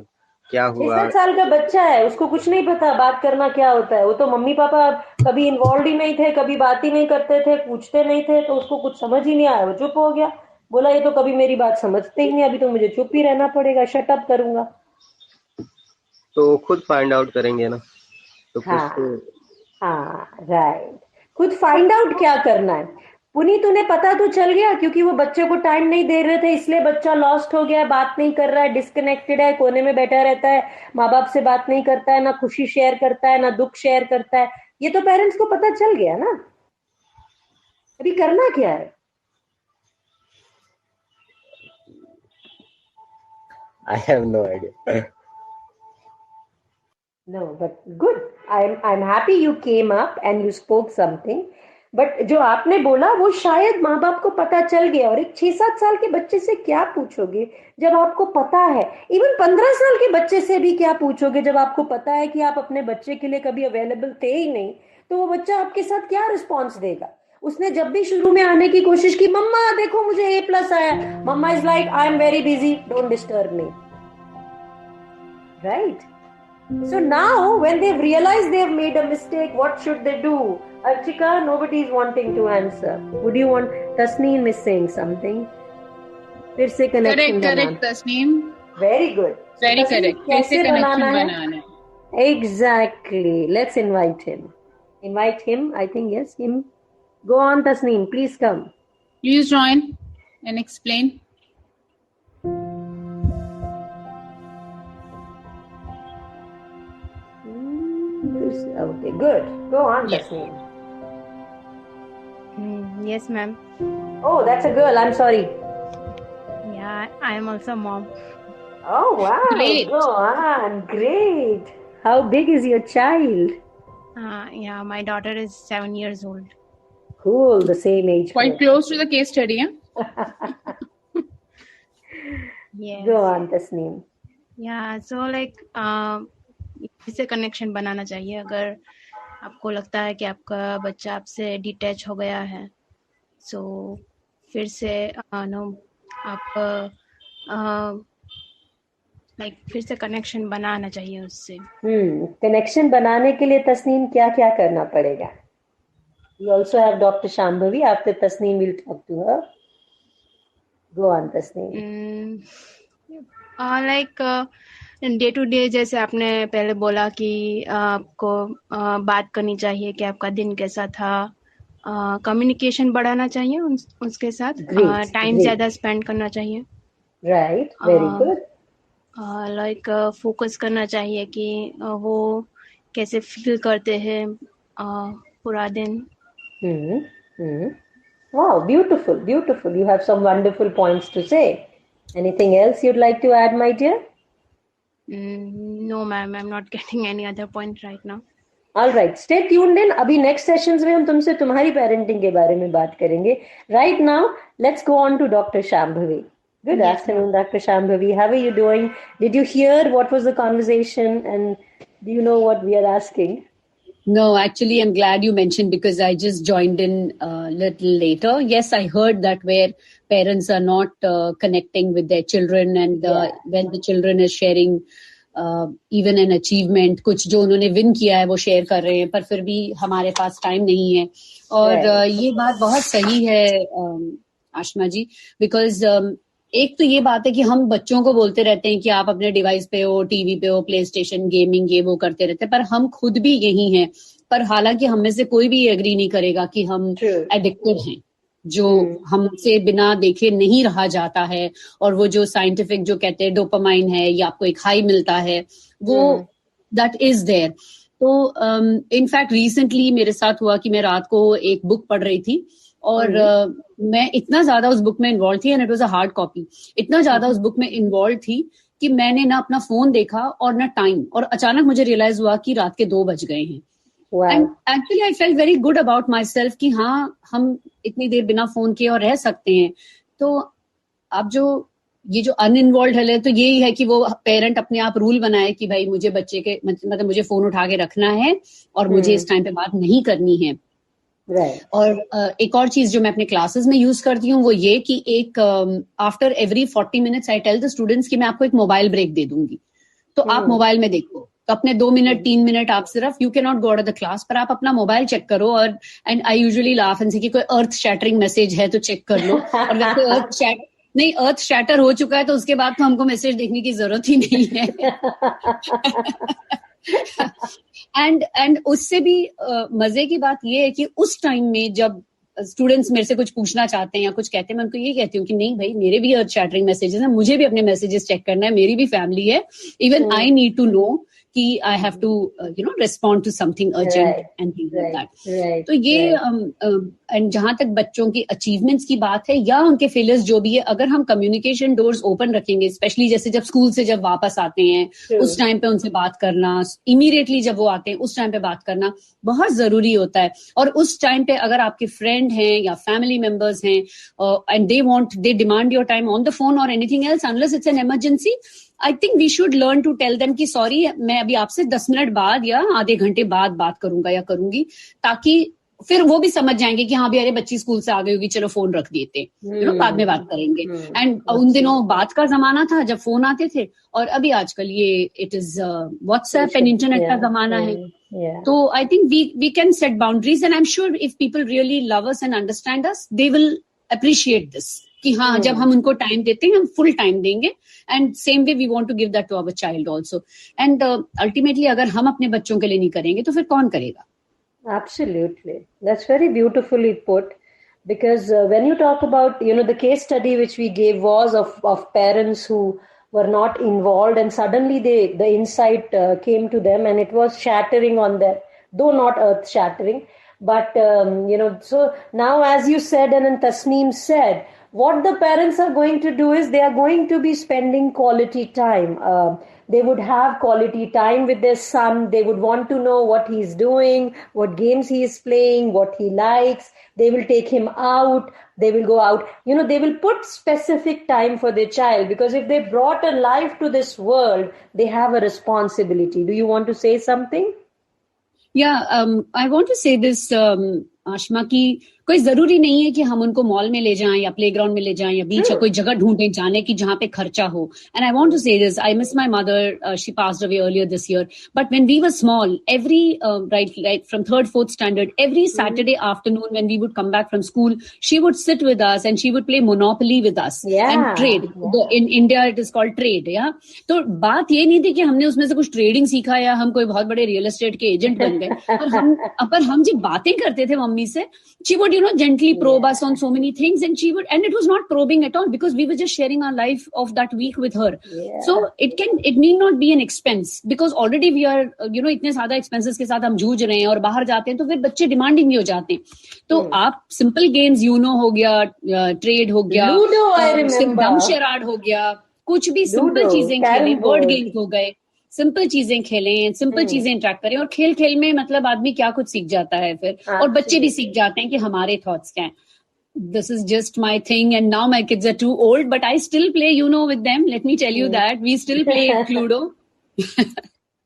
क्या हुआ. 6 साल का बच्चा है, उसको कुछ नहीं पता बात करना क्या होता है. वो तो मम्मी पापा कभी इन्वॉल्व ही नहीं थे, कभी बात ही नहीं करते थे, पूछते नहीं थे, तो उसको कुछ समझ ही नहीं आया. वो चुप हो गया, बोला ये तो कभी मेरी बात समझते ही नहीं, अभी तो मुझे चुप ही रहना पड़ेगा, शट अप करूंगा. तो खुद फाइंड आउट करेंगे ना. तो हाँ राइट. खुद फाइंड आउट क्या करना है? पुनीत, उन्हें पता तो चल गया, क्योंकि वो बच्चे को टाइम नहीं दे रहे थे, इसलिए बच्चा लॉस्ट हो गया है, बात नहीं कर रहा है, डिस्कनेक्टेड है, कोने में बैठा रहता है, माँ बाप से बात नहीं करता है, ना खुशी शेयर करता है, ना दुख शेयर करता है. ये तो पेरेंट्स को पता चल गया ना. अभी करना क्या है? I have no idea. No, but good. I'm happy you came up and you spoke something. But जो आपने बोला वो शायद माँ बाप को पता चल गया, और एक 6-7 साल के बच्चे से क्या पूछोगे जब आपको पता है? इवन 15 साल के बच्चे से भी क्या पूछोगे जब आपको पता है कि आप अपने बच्चे के लिए कभी अवेलेबल थे ही नहीं? तो वो बच्चा आपके साथ क्या रिस्पॉन्स देगा? उसने जब भी शुरू में आने की कोशिश की, मम्मा देखो मुझे A+ आया, mumma is like I am very busy, don't disturb me, right? So now when they've realized they've made a mistake, what should they do? Archika, nobody is wanting to answer. Would you want? Tasneem is saying something. फिर से connection Correct, Tasneem. Very good. Very Tasneem, correct. कैसे connection बनाना है? Exactly. Let's invite him. Invite him. I think yes, him. Go on, Tasneem. Please come. Please join and explain. Okay, good. Go on, Yes. Tasneem. Yes, ma'am. Oh, that's a girl. I'm sorry. Yeah, I am also mom. Oh, wow. Great. Go on. Great. How big is your child? Yeah, my daughter is 7 years old. Cool. The same age. Quite group. close to the case study, huh? Yes. Go on, Tasneem. Yeah, so like इससे connection बनाना चाहिए अगर आपको लगता है कि आपका बच्चा आपसे डिटैच हो गया है, सो फिर से आप फिर से कनेक्शन बनाना चाहिए उससे. कनेक्शन बनाने के लिए तस्नीम क्या क्या करना पड़ेगा? You also have Dr. Shambhavi. After Tasneem, we'll talk to her. Go on, Tasneem. Day to day जैसे आपने पहले बोला कि आपको बात करनी चाहिए कि आपका दिन कैसा था, कम्युनिकेशन बढ़ाना चाहिए उसके साथ, टाइम ज्यादा स्पेंड करना चाहिए. Right, very good. फोकस करना चाहिए कि वो कैसे फील करते हैं पूरा दिन. Wow, beautiful, beautiful. You have some wonderful points to say. Anything else you'd like to add, my dear? No, ma'am. I'm not getting any other point right now. All right. Stay tuned in. अभी next sessions में हम तुमसे तुम्हारी parenting के बारे में बात करेंगे. Right now, let's go on to Dr. Shambhavi. Good afternoon, Dr. Shambhavi. How are you doing? Did you hear what was the conversation, and do you know what we are asking? No, actually, I'm glad you mentioned because I just joined in a little later. Yes, I heard that where parents are not connecting with their children, and when the children is sharing even an achievement, कुछ जो उन्होंने win किया है वो share कर रहे हैं, पर फिर भी हमारे पास time नहीं है. और ये बात बहुत सही है आशमा जी, because एक तो ये बात है कि हम बच्चों को बोलते रहते हैं कि आप अपने डिवाइस पे हो, टीवी पे हो, प्ले स्टेशन, गेमिंग, ये वो करते रहते हैं, पर हम खुद भी यही हैं. पर हालांकि हम में से कोई भी एग्री नहीं करेगा कि हम एडिक्टेड हैं, जो हमसे बिना देखे नहीं रहा जाता है. और वो जो साइंटिफिक जो कहते हैं डोपामाइन है या आपको एक हाई मिलता है, वो दैट इज देयर. तो इनफैक्ट रिसेंटली मेरे साथ हुआ कि मैं रात को एक बुक पढ़ रही थी और मैं इतना ज्यादा उस बुक में इन्वॉल्व थी, and it was a hard copy, इतना ज्यादा उस बुक में इन्वॉल्व थी कि मैंने ना अपना फोन देखा और ना टाइम, और अचानक मुझे रियलाइज हुआ कि रात के 2 बज गए हैं. And actually I felt very good about my self कि हाँ, हम इतनी देर बिना फोन के और रह सकते हैं. तो अब जो ये जो अनइन्वॉल्व है, तो यही है कि वो पेरेंट अपने आप रूल बनाए कि भाई मुझे बच्चे के मतलब मुझे फोन उठा के रखना है और मुझे इस टाइम पे बात नहीं करनी है. और एक और चीज जो मैं अपने क्लासेस में यूज करती हूँ वो ये कि एक after every 40 minutes I tell the students कि मैं आपको एक मोबाइल ब्रेक दे दूंगी, तो आप मोबाइल में देखो, तो अपने 2 मिनट 3 मिनट आप सिर्फ, you can not go out of the class, पर आप अपना मोबाइल चेक करो. और and I usually laugh and से कि कोई अर्थ शैटरिंग मैसेज है तो चेक कर लो, और वैसे अर्थ शैटर हो चुका है तो उसके बाद तो हमको मैसेज देखने की जरूरत ही नहीं है. एंड उससे भी मजे की बात ये है कि उस टाइम में जब स्टूडेंट्स मेरे से कुछ पूछना चाहते हैं या कुछ कहते हैं, मैं उनको ये कहती हूँ कि नहीं भाई, मेरे भी अर्थ शैटरिंग मैसेजेस हैं, मुझे भी अपने मैसेजेस चेक करना है, मेरी भी फैमिली है, even I need to know कि I have to respond to something urgent and things like that. तो ये and जहां तक बच्चों की अचीवमेंट्स की बात है या उनके फेलियर्स जो भी है, अगर हम कम्युनिकेशन डोर्स ओपन रखेंगे, स्पेशली जैसे जब स्कूल से जब वापस आते हैं उस टाइम पे उनसे बात करना, इमीडिएटली जब वो आते हैं उस टाइम पे बात करना बहुत जरूरी होता है. और उस टाइम पे अगर आपके फ्रेंड हैं या फैमिली मेंबर्स हैं and they demand your time on the phone और anything else, unless it's an emergency, I think we should learn to tell them कि सॉरी मैं अभी आपसे 10 मिनट बाद या आधे घंटे बाद बात करूंगा या करूंगी, ताकि फिर वो भी समझ जाएंगे कि हाँ भी अरे बच्ची स्कूल से आ गई होगी, चलो फोन रख देते, बाद में बात करेंगे. एंड उन दिनों बात का जमाना था जब फोन आते थे, और अभी आजकल ये it is WhatsApp and internet का जमाना है. तो I think we can set boundaries and I am sure if people really love us and understand us, they will appreciate this कि हाँ जब हम उनको टाइम देते हैं हम फुल टाइम देंगे. And same way we want to give that to our child also. And ultimately अगर हम अपने बच्चों के लिए नहीं करेंगे तो फिर कौन करेगा? Absolutely. That's very beautifully put. Because when you talk about, the case study which we gave was of parents who were not involved, and suddenly the insight came to them, and it was shattering on them, though not earth shattering. But, so now as you said and then Tasneem said, what the parents are going to do is they are going to be spending quality time. They would have quality time with their son. They would want to know what he's doing, what games he is playing, what he likes. They will take him out. They will go out. They will put specific time for their child, because if they brought a life to this world, they have a responsibility. Do you want to say something? Yeah, I want to say this, Ashma, की कोई जरूरी नहीं है कि हम उनको mall में ले जाएं या प्लेग्राउंड में ले जाएं या बीच या कोई जगह ढूंढें जाने की जहां पे खर्चा हो. And I want to say this, I miss my mother, she passed away earlier this year, but when we were small, every right from 3rd 4th standard, every Saturday afternoon when we would come back from school, she would sit with us and she would play Monopoly with us and trade. In India it is called trade. या तो बात ये नहीं थी कि हमने उसमें से कुछ ट्रेडिंग सीखा या हम कोई बहुत बड़े रियल एस्टेट के एजेंट बन गए, पर हम जब बातें करते थे मम्मी से, she would gently probe us on so many things, and it was not probing at all, because we were just sharing our life of that week with her. So it need not be an expense, because already we are इतने ज्यादा expenses के साथ हम जूझ रहे हैं, और बाहर जाते हैं तो फिर बच्चे डिमांडिंग भी हो जाते हैं. तो आप सिंपल गेम्स, हो गया, ट्रेड हो गया, डम शराड हो गया, कुछ भी सिंपल चीजें खेलें, वर्ड गेम्स हो गए, सिंपल चीजें खेलें, सिंपल चीजें इंटरेक्ट करें. और खेल खेल में मतलब आदमी क्या कुछ सीख जाता है फिर, और बच्चे भी सीख जाते हैं कि हमारे थॉट्स क्या हैं. This is just my thing, and now my kids are too old, but I still play with them. Let me tell you that we still play Cluedo.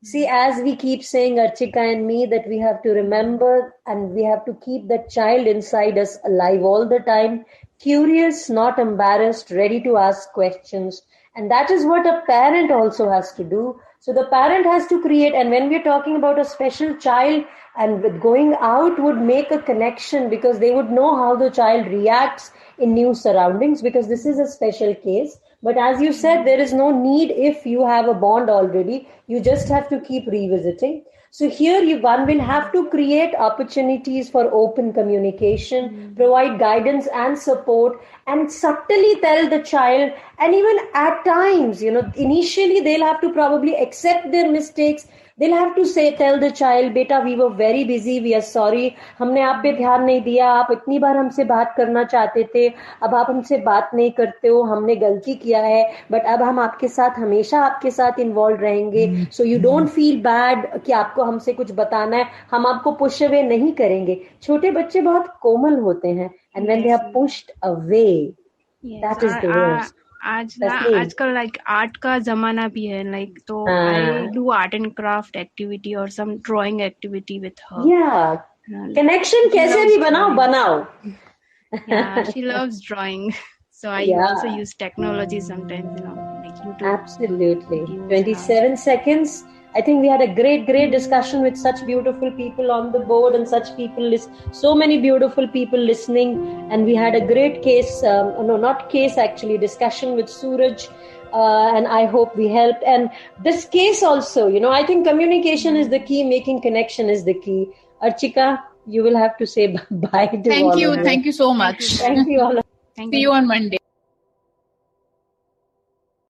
See, as we keep saying, Archika and me, that we have to remember and we have to keep that child inside us alive all the time, curious, not embarrassed, ready to ask questions. And that is what a parent also has to do. So the parent has to create, and when we're talking about a special child, and with going out would make a connection, because they would know how the child reacts in new surroundings, because this is a special case. But as you said, there is no need if you have a bond already. You just have to keep revisiting. So here one will have to create opportunities for open communication, provide guidance and support, and subtly tell the child. And even at times, initially they'll have to probably accept their mistakes. They'll have to tell the child, beta, we were very busy, we are sorry, हमने आप पे ध्यान नहीं दिया, आप इतनी बार हमसे बात करना चाहते थे, अब आप हमसे बात नहीं करते हो, हमने गलती किया है, बट अब हम आपके साथ हमेशा आपके साथ इन्वॉल्व रहेंगे, so you don't feel bad कि आपको हमसे कुछ बताना है, हम आपको पुश अवे नहीं करेंगे. छोटे बच्चे बहुत कोमल होते हैं, and when they are pushed away, that is the worst. आजकल लाइक आर्ट का जमाना भी है, लाइक तो I do art and craft activity और सम ड्राइंग एक्टिविटी विद हर. या कनेक्शन कैसे भी बनाओ. She loves drawing, so I also use technology sometimes, like YouTube. Absolutely. 27 seconds. I think we had a great discussion with such beautiful people on the board, and such people so many beautiful people listening, and we had a great discussion with Suraj, and I hope we helped. And this case also, I think communication is the key, making connection is the key. Archika, you will have to say bye to all. Thank you so much. Thank you all. See you on Monday.